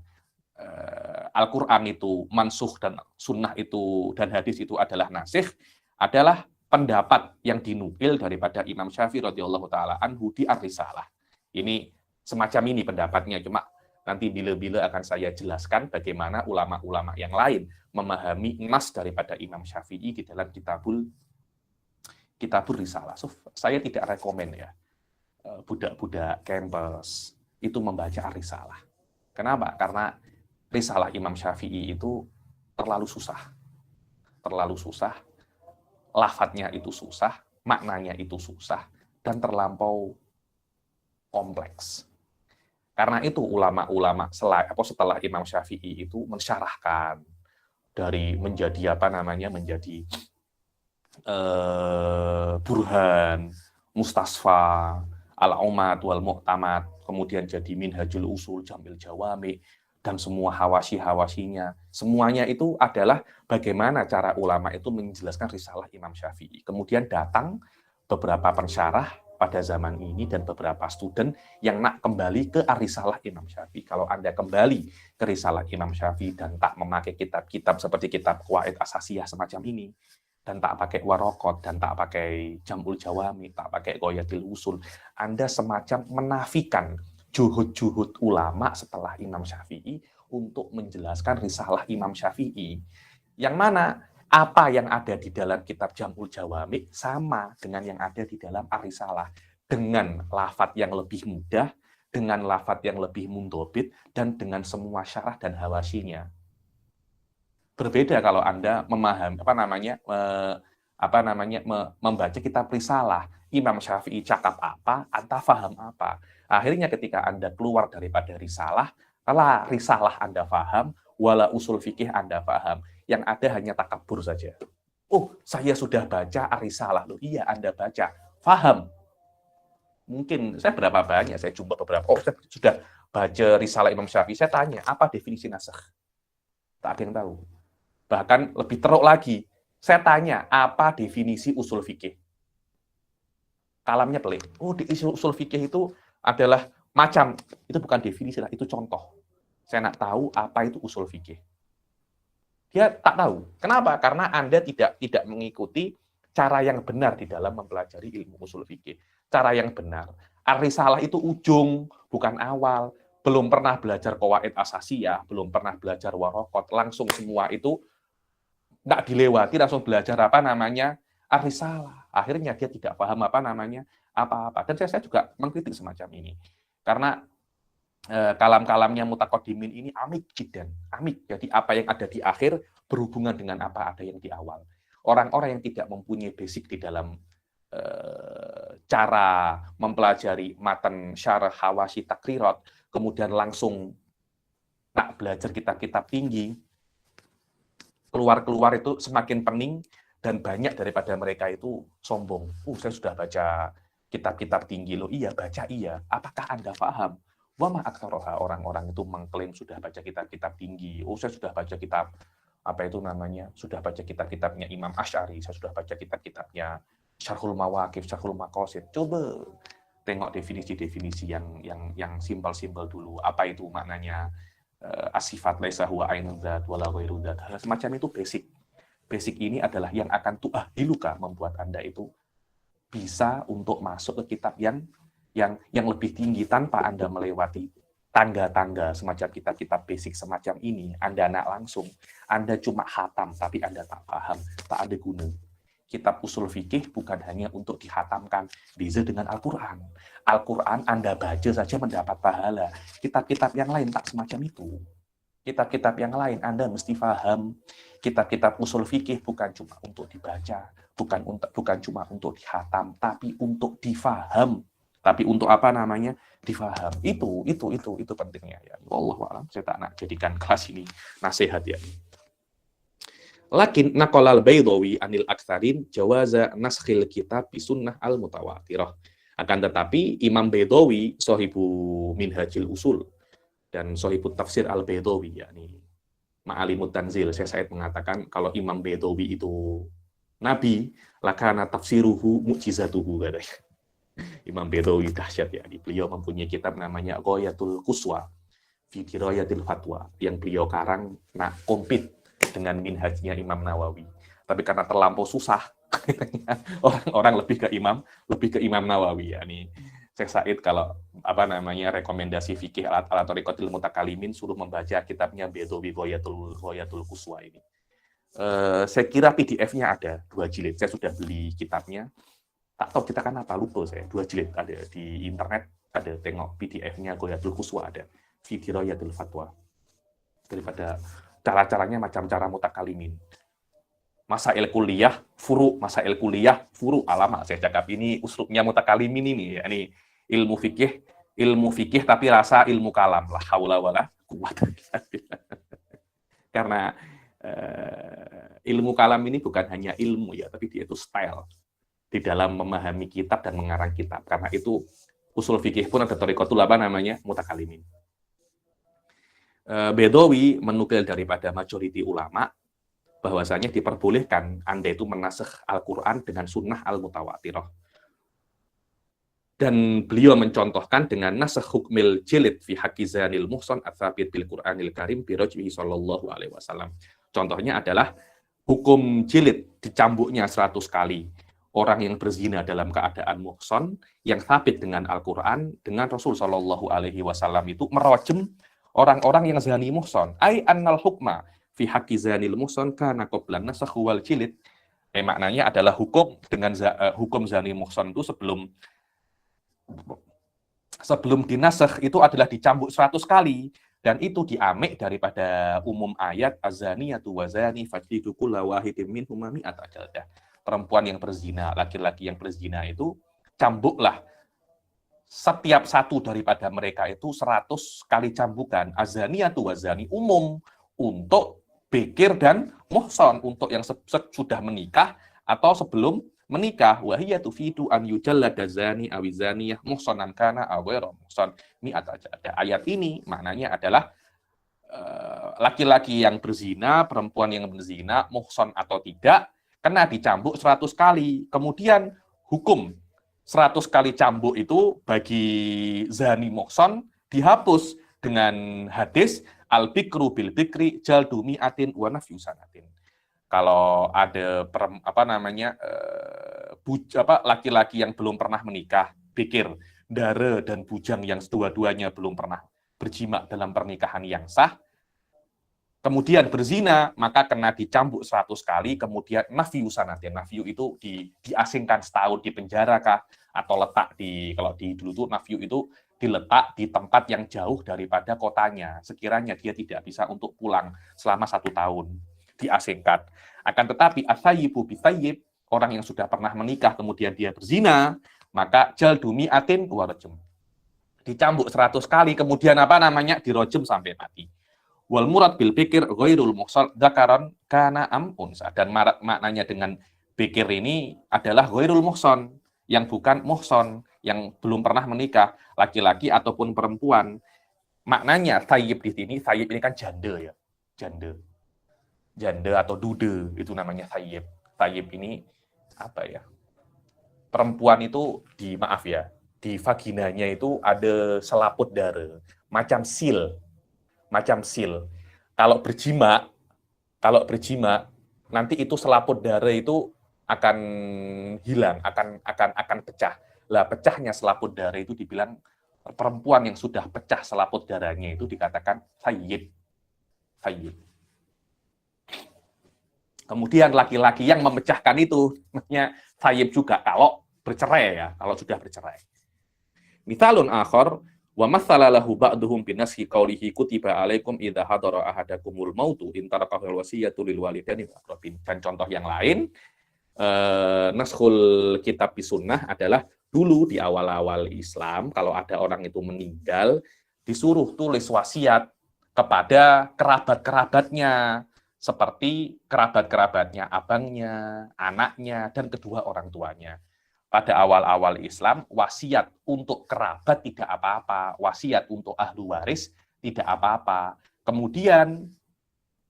S1: Al-Qur'an itu mansukh dan sunnah itu dan hadis itu adalah nasikh, adalah pendapat yang dinukil daripada Imam Syafi'i radhiyallahu taala anhu di Ar-Risalah. Ini semacam ini pendapatnya, cuma nanti bila-bila akan saya jelaskan bagaimana ulama-ulama yang lain memahami nas daripada Imam Syafi'i di dalam kitabul Risalah. So, saya tidak rekomen ya budak-budak kampus itu membaca Risalah. Kenapa? Karena Risalah Imam Syafi'i itu terlalu susah, lafadznya itu susah, maknanya itu susah, dan terlampau kompleks. Karena itu ulama-ulama setelah Imam Syafi'i itu mensyarahkan dari menjadi Burhan, Mustasfa, Al-Umad wal Mu'tamad, kemudian jadi Minhajul Usul, Jamil Jawami, dan semua hawasi-hawasinya. Semuanya itu adalah bagaimana cara ulama itu menjelaskan risalah Imam Syafi'i. Kemudian datang beberapa pensyarah pada zaman ini dan beberapa student yang nak kembali ke Risalah Imam Syafi'i. Kalau Anda kembali ke Risalah Imam Syafi'i dan tak memakai kitab-kitab seperti kitab Qawaid Asasiyah semacam ini, dan tak pakai Waraqat, dan tak pakai Jam'ul Jawami, tak pakai Ghayatul Usul, Anda semacam menafikan juhud-juhud ulama setelah Imam Syafi'i untuk menjelaskan Risalah Imam Syafi'i. Yang mana apa yang ada di dalam kitab Jam'ul Jawami sama dengan yang ada di dalam Ar-Risalah, dengan lafadz yang lebih mudah, dengan lafadz yang lebih mundobit, dan dengan semua syarah dan hawasyinya. Berbeda kalau Anda memahami membaca kitab Risalah, Imam Syafi'i cakap apa, Anda paham apa. Akhirnya ketika Anda keluar daripada Risalah, kalau Risalah Anda paham, wala usul fikih Anda paham, yang ada hanya takabur saja. Oh, saya sudah baca Ar-Risalah. Loh, iya, Anda baca. Faham. Mungkin, saya berapa banyak, saya jumpa beberapa. Oh, saya sudah baca Risalah Imam Syafi'i. Saya tanya, apa definisi nasakh? Tak ada yang tahu. Bahkan lebih teruk lagi. Saya tanya, apa definisi usul fikih? Kalamnya pelik. Oh, di usul fikih itu adalah macam. Itu bukan definisi, itu contoh. Saya nak tahu apa itu usul fikih. Dia tak tahu. Kenapa? Karena Anda tidak mengikuti cara yang benar di dalam mempelajari ilmu usul fikih. Cara yang benar. Ar-Risalah itu ujung, bukan awal. Belum pernah belajar Qawaid Asasiyah, belum pernah belajar Waraqat, langsung semua itu nggak dilewati, langsung belajar Ar-Risalah. Akhirnya dia tidak paham apa-apa. Dan saya juga mengkritik semacam ini. Karena kalam-kalamnya mutaqaddimin ini amik jiddan, amik. Jadi apa yang ada di akhir berhubungan dengan apa ada yang di awal. Orang-orang yang tidak mempunyai basic di dalam cara mempelajari matan syarah hawashi takrirat, kemudian langsung nak belajar kitab-kitab tinggi, keluar-keluar itu semakin pening, dan banyak daripada mereka itu sombong. Saya sudah baca kitab-kitab tinggi loh. Iya, baca iya. Apakah Anda paham? Wama aktsaraha, orang-orang itu mengklaim sudah baca kitab-kitab tinggi. Saya sudah baca kitab apa itu namanya? Sudah baca kitab-kitabnya Imam Asy'ari, saya sudah baca kitab-kitabnya Syarhul Mawaqif, Syarhul Maqasid. Coba tengok definisi-definisi yang simpel-simpel dulu. Apa itu maknanya asifat laisa huwa ainun dzat wala ghairu dzat. Hal semacam itu basic. Basic ini adalah yang akan tu'ahiluka, membuat Anda itu bisa untuk masuk ke kitab yang lebih tinggi tanpa Anda melewati tangga-tangga semacam kitab-kitab basic semacam ini. Anda nak langsung, Anda cuma khatam tapi Anda tak paham, tak ada guna. Kitab usul fikih bukan hanya untuk dihatamkan, beza dengan Al-Quran. Al-Quran Anda baca saja mendapat pahala. Kitab-kitab yang lain tak semacam itu. Kitab-kitab yang lain Anda mesti paham. Kitab-kitab usul fikih bukan cuma untuk dibaca, bukan cuma untuk dihatam, tapi untuk difaham. Tapi untuk apa namanya? Difaham. Itu pentingnya ya. Wallahu a'lam. Saya tak nak jadikan kelas ini nasihat ya. Lakin naqalal Baydawi anil aktsarin jawaza naskhil kitab bi sunnah al mutawatirah. Akan tetapi Imam Baydawi sahibu Minhajil Usul dan sahibu tafsir al Baydawi yakni Ma'alimut Tanzil, saya mengatakan kalau Imam Baydawi itu nabi, lakana tafsiruhu mu'jizatuhu katanya. Imam Baydawi dahsyat ya. Beliau mempunyai kitab namanya Ghayatul Quswa fi Dirayatil Fatwa yang beliau karang kompet dengan minhajnya Imam Nawawi. Tapi karena terlampau susah, orang lebih ke Imam Nawawi ya. Nih, Syekh Said kalau rekomendasi fikih ala thariqatil mutakalimin suruh membaca kitabnya Baydawi Ghayatul Quswa ini. Saya kira PDF-nya ada 2 jilid. Saya sudah beli kitabnya. Tak tahu kita kan apa, lupa saya. 2 jilid ada di internet, ada tengok PDF-nya Ghayatul Quswa ada. Fi Dirayatil Fatwa. Daripada cara-caranya macam cara mutakalimin. Masail kuliah, furu. Alamak, saya cakap ini uslubnya mutakalimin ini. Ya, ini ilmu fikih tapi rasa ilmu kalam. La haula wala quwwata illa billah. Karena ilmu kalam ini bukan hanya ilmu ya, tapi dia itu style di dalam memahami kitab dan mengarang kitab. Karena itu usul fikih pun ada thariqatul mutakalimin. Baydawi menukil daripada majoriti ulama bahwasanya diperbolehkan Anda itu menasakh Al-Quran dengan sunnah al-mutawatirah. Dan beliau mencontohkan dengan nasakh hukmil jilid fi haqqizanil muhsan ats-tsabit bil Qur'anil Karim bi rajbihi sallallahu alaihi wasallam. Contohnya adalah hukum jilid dicambuknya 100 kali orang yang berzina dalam keadaan muhsan yang sabit dengan Al-Quran, dengan Rasul sallallahu alaihi wasallam itu merajam orang-orang yang zani muhsan. Ai annal hukma fi haqqi zanil muhsan kana qabla nasakh wal jilid. Maknanya adalah hukum dengan hukum zani muhsan itu sebelum dinasakh itu adalah dicambuk 100 kali, dan itu diamik daripada umum ayat az-zaniyatu wa zani fajlidu kulla wahidin minhuma mi'ata jaldah. Perempuan yang berzina, laki-laki yang berzina itu cambuklah setiap satu daripada mereka itu 100 kali cambukan. Az-zaniyatu wa zani umum untuk bikir dan muhsan, untuk yang sudah menikah atau sebelum menikah. Wa hiya tufidu an yujallada zani aw zaniyah muhsanan kana aw ghairu muhsan mi'ata jaldah. Ayat ini maknanya adalah laki-laki yang berzina, perempuan yang berzina, muhsan atau tidak, kena dicambuk 100 kali. Kemudian hukum 100 kali cambuk itu bagi zani muhsan dihapus dengan hadis al-bikru bil bikri jaldu mi'atin wa nafyu sanatin. Kalau ada laki-laki yang belum pernah menikah, bikir, dara dan bujang yang dua-duanya belum pernah berjima dalam pernikahan yang sah, kemudian berzina, maka kena dicambuk 100 kali, kemudian nafyu sanatin. Nafyu itu diasingkan setahun di penjara kah, atau letak kalau dulu tuh nafyu itu diletak di tempat yang jauh daripada kotanya, sekiranya dia tidak bisa untuk pulang selama 1 tahun, diasingkan. Akan tetapi as-sayyibu bis-sayyib, orang yang sudah pernah menikah kemudian dia berzina, maka jaldumi atin warajum. Dicambuk 100 kali, kemudian dirojum sampai mati. Wal murad bil bikir ghairul muhsan dzakaran kana am unsa. Dan maknanya dengan bikir ini adalah ghairul muhsan, yang bukan muhsan, yang belum pernah menikah, laki-laki ataupun perempuan. Maknanya thayyib di sini, thayyib ini kan janda ya. Janda atau dude itu namanya thayyib. Thayyib ini apa ya? Perempuan itu di vaginanya itu ada selaput darah, macam sil. Kalau berjima, nanti itu selaput darah itu akan hilang, akan pecah. Lah pecahnya selaput darah itu dibilang perempuan yang sudah pecah selaput darahnya itu dikatakan thayyib. Kemudian laki-laki yang memecahkan itu namanya thayyib juga kalau bercerai ya, kalau sudah bercerai. Mithalun akhar wa mathala lahu ba'duhum binashi qaulihi kutiba alaikum idza hadara ahadakumul mautu in tarakahul wasiyatu lil walidaini wal aqrabin. Dan contoh yang lain, naskhul kitab bisunnah adalah dulu di awal-awal Islam kalau ada orang itu meninggal disuruh tulis wasiat kepada kerabat-kerabatnya, seperti kerabat-kerabatnya abangnya, anaknya, dan kedua orang tuanya. Pada awal-awal Islam, wasiat untuk kerabat tidak apa-apa, wasiat untuk ahli waris tidak apa-apa. Kemudian,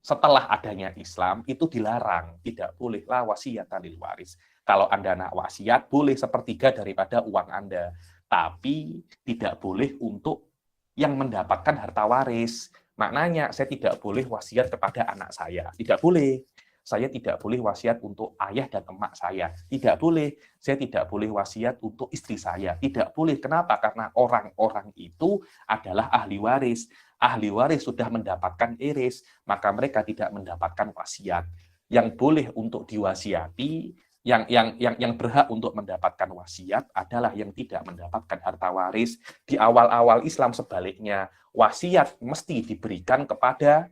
S1: setelah adanya Islam, itu dilarang, tidak bolehlah wasiat lil waris. Kalau Anda nak wasiat, boleh sepertiga daripada uang Anda, tapi tidak boleh untuk yang mendapatkan harta waris. Maknanya, saya tidak boleh wasiat kepada anak saya, tidak boleh. Saya tidak boleh wasiat untuk ayah dan emak saya. Tidak boleh. Saya tidak boleh wasiat untuk istri saya. Tidak boleh. Kenapa? Karena orang-orang itu adalah ahli waris. Ahli waris sudah mendapatkan iris, maka mereka tidak mendapatkan wasiat. Yang boleh untuk diwasiati, yang berhak untuk mendapatkan wasiat adalah yang tidak mendapatkan harta waris. Di awal-awal Islam sebaliknya, wasiat mesti diberikan kepada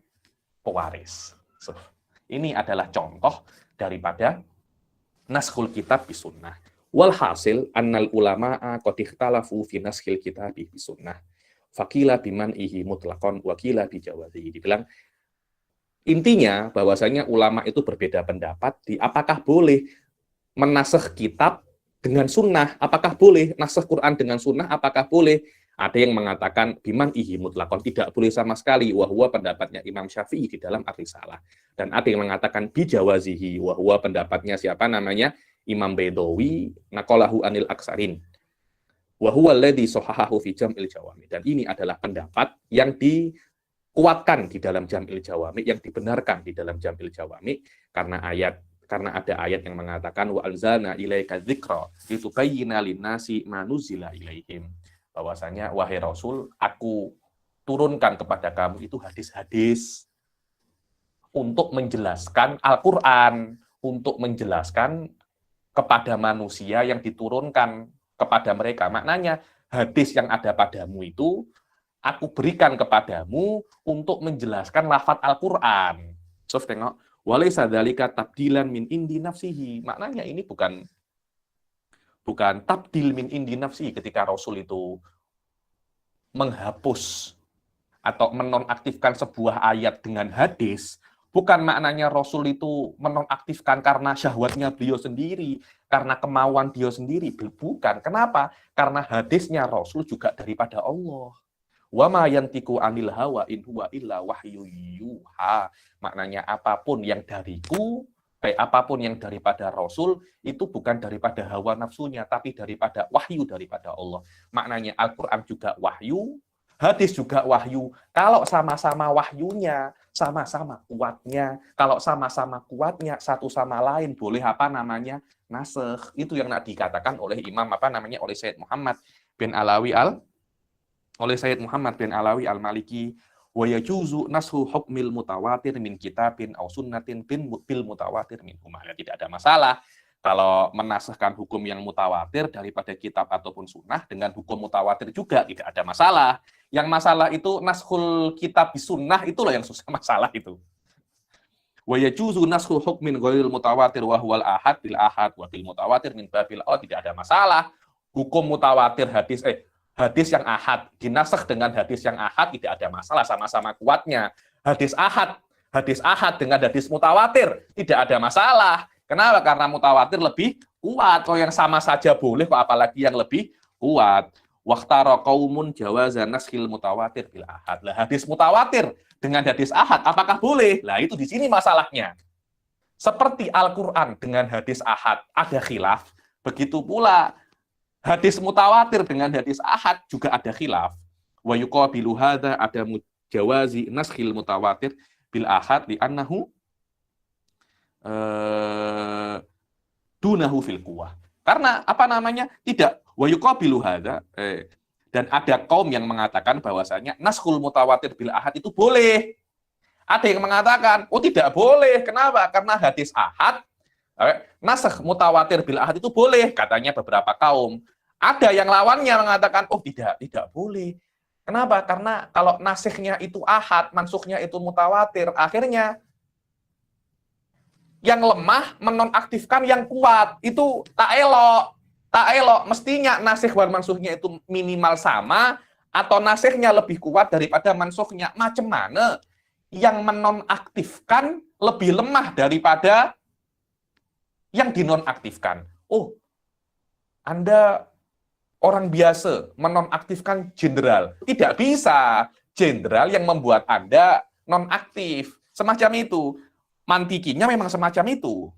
S1: pewaris. Ini adalah contoh daripada naskhul kitab bisunnah. Walhasil annal ulama'a qad ikhtalafu fi naskhil kitab bisunnah. Faqila biman ihi mutlaqan wa qila bijawazihi. Dibilang intinya bahwasanya ulama itu berbeda pendapat di apakah boleh menasakh kitab dengan sunnah, apakah boleh nasakh Quran dengan sunnah, apakah boleh. Ada yang mengatakan biman ihi mutlaqan, tidak boleh sama sekali, wahwa pendapatnya Imam Syafi'i di dalam Ar-Risalah. Dan ada yang mengatakan bijawazihi, wahwa pendapatnya siapa namanya? Imam Baidawi naqalahu anil aksarin. Wahwa alladhi sahahahu fi jam'il jawami. Dan ini adalah pendapat yang dikuatkan di dalam Jam'il Jawami, yang dibenarkan di dalam Jam'il Jawami karena ada ayat yang mengatakan wa anzalna ilaika dzikra litubayyina lin-nasi ma nuzila ilaihim. Bahwasanya wahai Rasul, aku turunkan kepada kamu itu hadis-hadis untuk menjelaskan Al-Qur'an, untuk menjelaskan kepada manusia yang diturunkan kepada mereka. Maknanya hadis yang ada padamu itu aku berikan kepadamu untuk menjelaskan lafaz Al-Qur'an. So, tengok, walaysa dzalika tabdilan min indi nafsihi. Maknanya ini bukan tabdil min indi nafsi ketika Rasul itu menghapus atau menonaktifkan sebuah ayat dengan hadis. Bukan maknanya Rasul itu menonaktifkan karena syahwatnya beliau sendiri, karena kemauan beliau sendiri. Bukan. Kenapa? Karena hadisnya Rasul juga daripada Allah. Wa ma yantiqu anil hawa in huwa illa wahyu yuha. Maknanya apapun yang dariku, apapun yang daripada Rasul, itu bukan daripada hawa nafsunya, tapi daripada wahyu daripada Allah. Maknanya Al-Quran juga wahyu, hadis juga wahyu. Kalau sama-sama wahyunya, sama-sama kuatnya. Kalau sama-sama kuatnya, satu sama lain boleh nasakh. Itu yang dikatakan oleh oleh Sayyid Muhammad bin Alawi al-Maliki. Wa yajuzu nashu hukmil mutawatir min kitabin aw sunnatin bil mutawatir minhuma. Tidak ada masalah kalau menasahkan hukum yang mutawatir daripada kitab ataupun sunnah dengan hukum mutawatir juga tidak ada masalah. Yang masalah itu nashul kitab bisunnah, itulah yang susah masalah itu. Wa yajuzu nashu hukmin ghairil mutawatir wa huwal ahad bil ahad wa bil mutawatir min babil tidak ada masalah. hukum mutawatir hadis yang ahad dinasakh dengan hadis yang ahad tidak ada masalah, sama-sama kuatnya. Hadis ahad dengan hadis mutawatir tidak ada masalah. Kenapa? Karena mutawatir lebih kuat. Kalau yang sama saja boleh, kok apalagi yang lebih kuat. Waqtara qaumun jawaza naskhil mutawatir bil ahad. Lah hadis mutawatir dengan hadis ahad apakah boleh? Lah itu di sini masalahnya. Seperti Al-Qur'an dengan hadis ahad ada khilaf, begitu pula hadis mutawatir dengan hadis ahad juga ada khilaf. Wa yuqabilu hadza ada jawazi naskhil mutawatir bil ahad li annahu dunahu fil quwwah. Karena apa namanya? Tidak wa yuqabilu hadza dan ada kaum yang mengatakan bahwasanya naskhul mutawatir bil ahad itu boleh. Ada yang mengatakan, oh tidak boleh. Kenapa? Karena hadis ahad nasakh mutawatir bil ahad itu boleh, katanya beberapa kaum. Ada yang lawannya mengatakan, oh tidak boleh. Kenapa? Karena kalau nasikhnya itu ahad, mansukhnya itu mutawatir, akhirnya yang lemah menonaktifkan yang kuat. Itu tak elok. Tak elok. Mestinya nasikh dan mansukhnya itu minimal sama, atau nasikhnya lebih kuat daripada mansukhnya. Macam mana yang menonaktifkan lebih lemah daripada yang dinonaktifkan? Oh, Anda orang biasa menonaktifkan jenderal. Tidak bisa. Jenderal yang membuat Anda nonaktif. Semacam itu. Mantikinya memang semacam itu.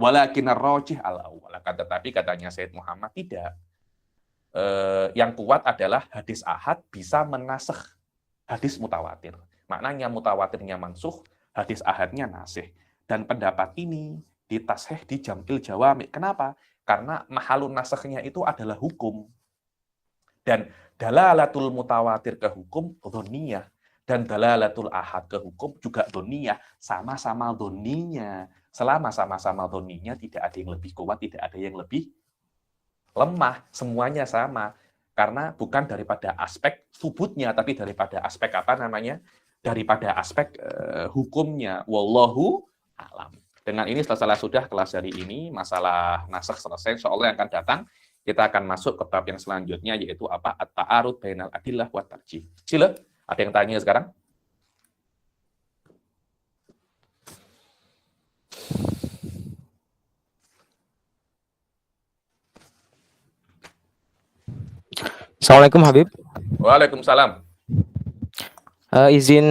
S1: Walakin ar-rajih al-awwal. Tetapi katanya Sayyid Muhammad tidak. Yang kuat adalah hadis ahad bisa menasakh hadis mutawatir. Maknanya mutawatirnya mansukh, hadis ahadnya nasikh. Dan pendapat ini ditasheh di Jam'il Jawami'. Kenapa? Karena mahalun nasakhnya itu adalah hukum. Dan dalalatul mutawatir ke hukum dhoniyah. Dan dalalatul ahad ke hukum juga dhoniyah. Sama-sama dhoninya. Selama sama-sama dhoninya tidak ada yang lebih kuat, tidak ada yang lebih lemah. Semuanya sama. Karena bukan daripada aspek subutnya, tapi daripada aspek apa namanya? Daripada aspek hukumnya. Wallahu a'lam. Dengan ini setelah sudah kelas hari ini, masalah nasakh selesai. Insyaallah yang akan datang, kita akan masuk ke bab yang selanjutnya, yaitu apa? At-ta'arud bainal adillah wa tarjih. Sila, ada yang tanya sekarang?
S2: Assalamualaikum Habib.
S1: Waalaikumsalam.
S2: Izin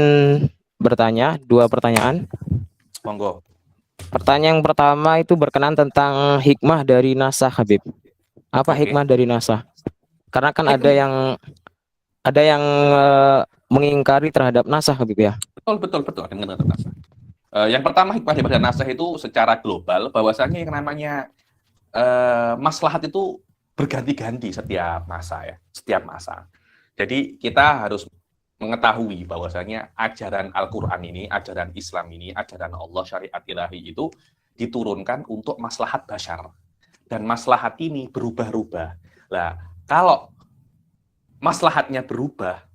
S2: bertanya, 2 pertanyaan.
S1: Monggo.
S2: Pertanyaan yang pertama itu berkenaan tentang hikmah dari nasakh, Habib. Apa hikmah dari nasakh? Karena kan ada yang mengingkari terhadap nasakh, Habib ya.
S1: Betul. Ada yang mengenai nasakh. Yang pertama hikmah daripada nasakh itu secara global bahwasanya yang namanya maslahat itu berganti-ganti setiap masa. Jadi kita harus mengetahui bahwasanya ajaran Al-Qur'an ini, ajaran Islam ini, ajaran Allah syariat ilahi itu diturunkan untuk maslahat bashar. Dan maslahat ini berubah-ubah. Lah, kalau maslahatnya berubah,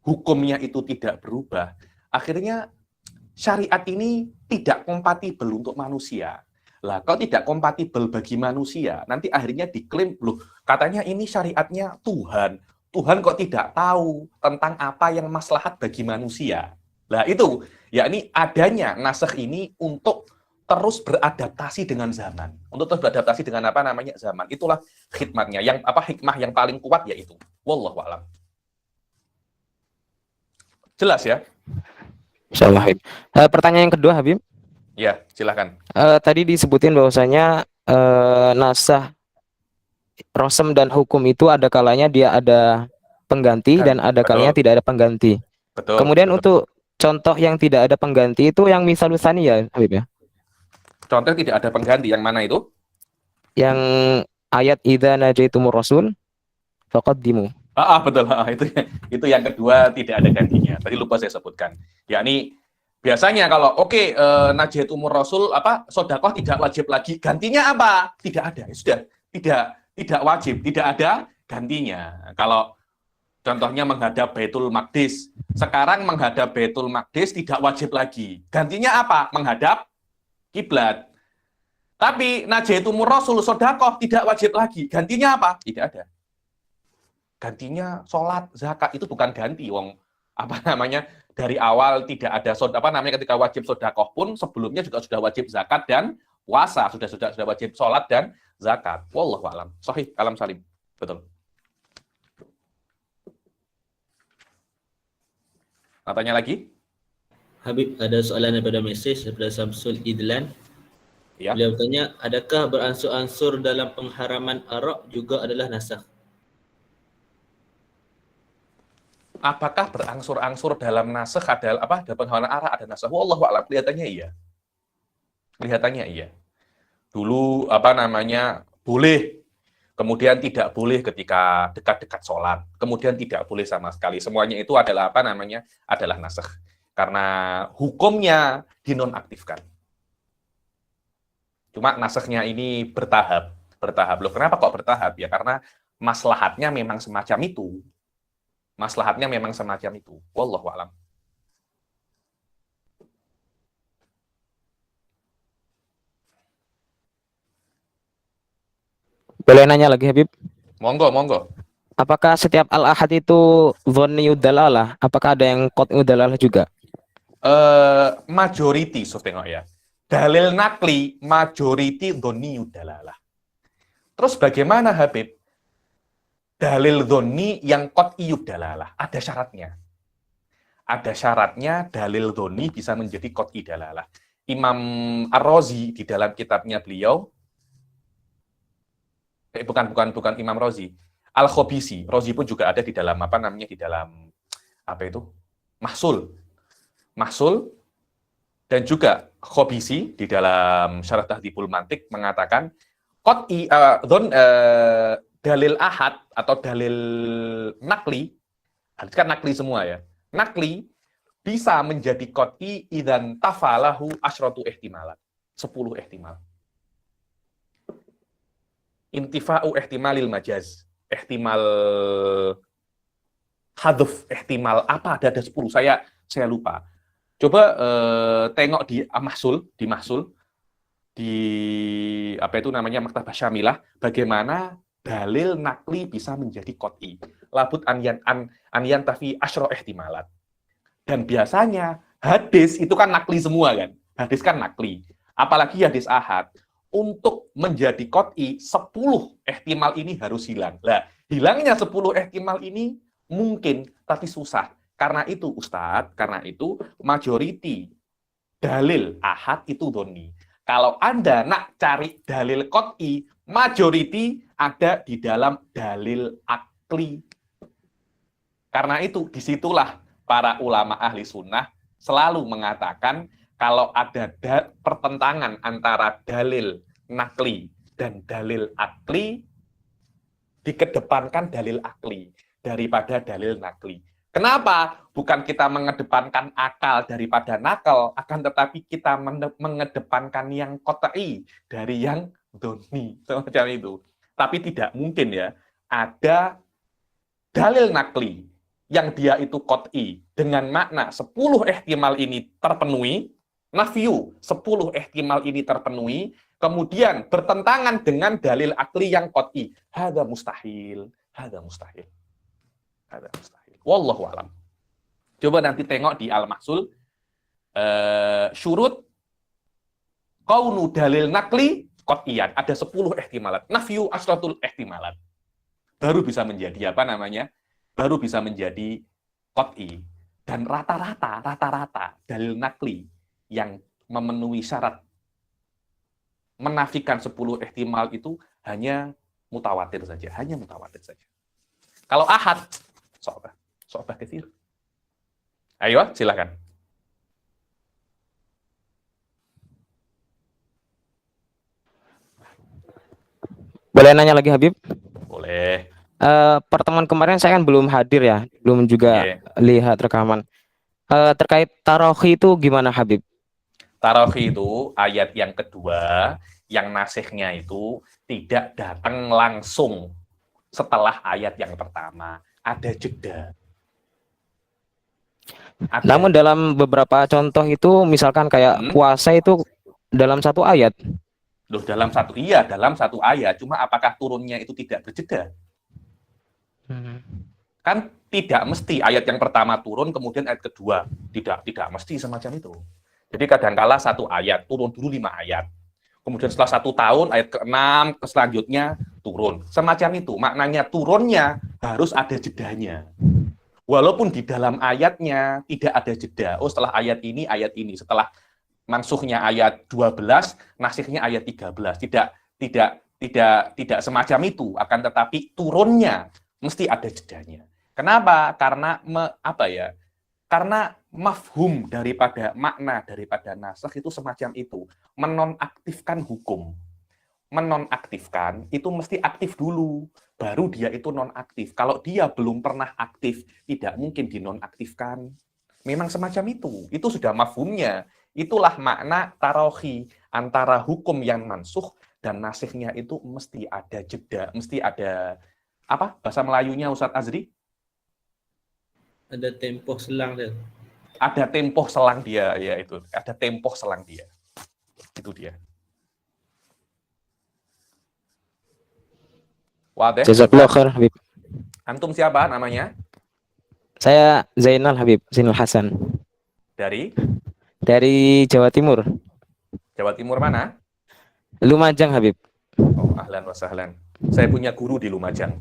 S1: hukumnya itu tidak berubah, akhirnya syariat ini tidak kompatibel untuk manusia. Lah, kalau tidak kompatibel bagi manusia, nanti akhirnya diklaim, loh, katanya ini syariatnya Tuhan. Tuhan kok tidak tahu tentang apa yang maslahat bagi manusia. Lah itu, yakni adanya nasakh ini untuk terus beradaptasi dengan zaman. Untuk terus beradaptasi dengan apa namanya zaman. Itulah hikmahnya. Hikmah yang paling kuat yaitu. Wallahu a'lam. Jelas ya?
S2: Insyaallah, Habib. Pertanyaan yang kedua, Habib.
S1: Ya, silakan.
S2: Tadi disebutin bahwasanya nasakh rosem dan hukum itu ada kalanya dia ada pengganti dan ada kalanya tidak ada pengganti.
S1: Betul.
S2: Kemudian untuk contoh yang tidak ada pengganti itu yang misal usani ya, Habib ya.
S1: Contoh tidak ada pengganti yang mana itu?
S2: Yang ayat idza najaitumur rasul faqaddimu.
S1: Betul. Itu yang kedua tidak ada gantinya. Tadi lupa saya sebutkan. Yakni biasanya kalau najaitumur rasul sedekah tidak wajib lagi. Gantinya apa? Tidak ada. Ya sudah, tidak wajib, tidak ada gantinya. Kalau contohnya menghadap Baitul Maqdis, sekarang menghadap Baitul Maqdis tidak wajib lagi. Gantinya apa? Menghadap kiblat. Tapi najaitumur rasul sodakoh tidak wajib lagi. Gantinya apa? Tidak ada. Gantinya sholat, zakat itu bukan ganti, wong apa namanya dari awal tidak ada ketika wajib sodakoh pun sebelumnya juga sudah wajib zakat dan puasa, sudah wajib sholat dan zakat. Wallahu a'lam. Sahih, alam salim. Betul. Nah, tanya lagi?
S3: Habib, ada soalan daripada mesej daripada Samsul Idlan.
S1: Ya.
S3: Beliau bertanya, adakah beransur-ansur dalam pengharaman arak juga adalah nasakh?
S1: Apakah berangsur-angsur dalam nasakh adalah dalam pengharaman arak ada nasakh? Wallahu a'lam. Kelihatannya iya. Kelihatannya iya. Dulu boleh, kemudian tidak boleh ketika dekat-dekat sholat, kemudian tidak boleh sama sekali. Semuanya itu adalah adalah nasakh. Karena hukumnya dinonaktifkan. Cuma nasakhnya ini bertahap. Loh, kenapa kok bertahap? Ya karena maslahatnya memang semacam itu. Wallahu a'lam.
S2: Boleh nanya lagi Habib?
S1: Monggo.
S2: Apakah setiap al-ahad itu dhonniyud dalalah? Apakah ada yang qat'iyud dalalah juga?
S1: Majority, so tengok ya. Dalil nakli, majority dhonniyud dalalah. Terus bagaimana Habib? Dalil dhonni yang qat'iyud dalalah. Ada syaratnya dalil dhonni bisa menjadi qat'i dalalah. Imam Ar-Razi di dalam kitabnya beliau, bukan Imam Razi, Al-Khabisi. Razi pun juga ada di dalam Mahsul, dan juga Khabisi di dalam Syarah Tahdhibul Mantiq mengatakan dalil ahad atau dalil nakli, kan nakli semua ya, nakli bisa menjadi qat'i idzan tafalahu asyratu ihtimalat, 10 ihtimal. Intifa'u ihtimalil majaz, ihtimal hadf, ihtimal apa, ada 10, saya lupa. Coba tengok di Mahsul, di Maktabah Syamilah, bagaimana dalil nakli bisa menjadi qat'i. Labud an tafi asyra ihtimalat. Dan biasanya hadis itu kan nakli semua kan. Hadis kan nakli. Apalagi hadis ahad. Untuk menjadi qat'i, 10 ihtimal ini harus hilang. Lah, hilangnya 10 ihtimal ini mungkin, tapi susah. Karena itu, Ustadz, majority dalil ahad itu dhonni. Kalau Anda nak cari dalil qat'i, majority ada di dalam dalil akli. Karena itu, disitulah para ulama ahli sunnah selalu mengatakan kalau ada pertentangan antara dalil nakli dan dalil akli, dikedepankan dalil akli daripada dalil nakli. Kenapa? Bukan kita mengedepankan akal daripada nakal, akan tetapi kita mengedepankan yang qat'i dari yang dhonni, semacam itu. Tapi tidak mungkin ya, ada dalil nakli yang dia itu qat'i dengan makna 10 ihtimal ini terpenuhi, nafyu 10 ihtimal ini terpenuhi, kemudian bertentangan dengan dalil akli yang qat'i. Hadza mustahil. Wallahu a'lam. Coba nanti tengok di Al-Mahsul, syurut kaunu dalil nakli qat'iyan, ada 10 ihtimalat, nafyu asratul ihtimalat. Baru bisa menjadi baru bisa menjadi qat'i. Dan rata-rata dalil nakli yang memenuhi syarat menafikan 10 ihtimal itu hanya mutawatir saja. Kalau ahad, so'bah katsir. Ayo, silakan.
S2: Boleh nanya lagi Habib?
S1: Boleh.
S2: Pertemuan kemarin saya kan belum hadir ya, belum juga lihat rekaman. Terkait tarohi itu gimana Habib?
S1: Tarohi itu ayat yang kedua, yang nasikhnya itu tidak datang langsung setelah ayat yang pertama. Ada jeda.
S2: Namun dalam beberapa contoh itu, misalkan kayak puasa itu dalam satu ayat.
S1: Loh, dalam satu ayat, cuma apakah turunnya itu tidak berjeda? Kan tidak mesti ayat yang pertama turun, kemudian ayat kedua. Tidak mesti semacam itu. Jadi kadangkala satu ayat, turun dulu 5 ayat. Kemudian setelah 1 tahun, ayat ke-6, selanjutnya turun. Semacam itu, maknanya turunnya harus ada jedanya. Walaupun di dalam ayatnya tidak ada jeda. Oh, setelah ayat ini. Setelah mansukhnya ayat 12, nasiknya ayat 13. Tidak semacam itu, akan tetapi turunnya mesti ada jedanya. Kenapa? Karena Karena mafhum daripada makna daripada nasakh itu semacam itu, menonaktifkan hukum. Menonaktifkan itu mesti aktif dulu, baru dia itu nonaktif. Kalau dia belum pernah aktif, tidak mungkin dinonaktifkan. Memang semacam itu sudah mafhumnya. Itulah makna tarohi, antara hukum yang mansukh dan nasikhnya itu mesti ada jeda, mesti ada apa bahasa Melayunya Ustadz Azri?
S3: Ada tempoh selang dia.
S1: Ada tempoh selang dia, ya itu. Ada tempoh selang dia. Itu dia. Wadah.
S2: Jazakallah khair Habib.
S1: Antum siapa namanya?
S2: Saya Zainal Habib, Zainal Hasan. Dari Jawa Timur.
S1: Jawa Timur mana?
S2: Lumajang Habib.
S1: Oh, ahlan wa sahlan. Saya punya guru di Lumajang.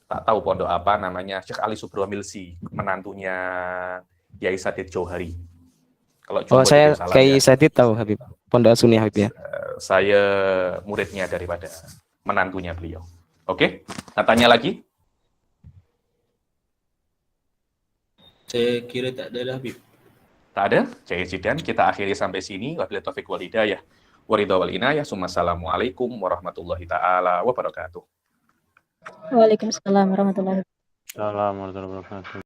S1: Tak tahu pondok apa namanya, Syekh Ali Subrohmilsi, menantunya Kiai Sadid Johari. Kalau
S2: saya Kiai Sadid tahu Habib, Pondok Sunni Habib ya.
S1: Saya muridnya daripada menantunya beliau. Oke, tanya lagi?
S3: Saya kira tak ada Habib.
S1: Tak ada? Jayidan, kita akhiri sampai sini. Wabillahi taufiq wal hidayah. Waridha wal inayah. Assalamualaikum warahmatullahi taala wabarakatuh.
S4: Waalaikumsalam warahmatullahi wabarakatuh.
S5: Assalamualaikum warahmatullahi wabarakatuh.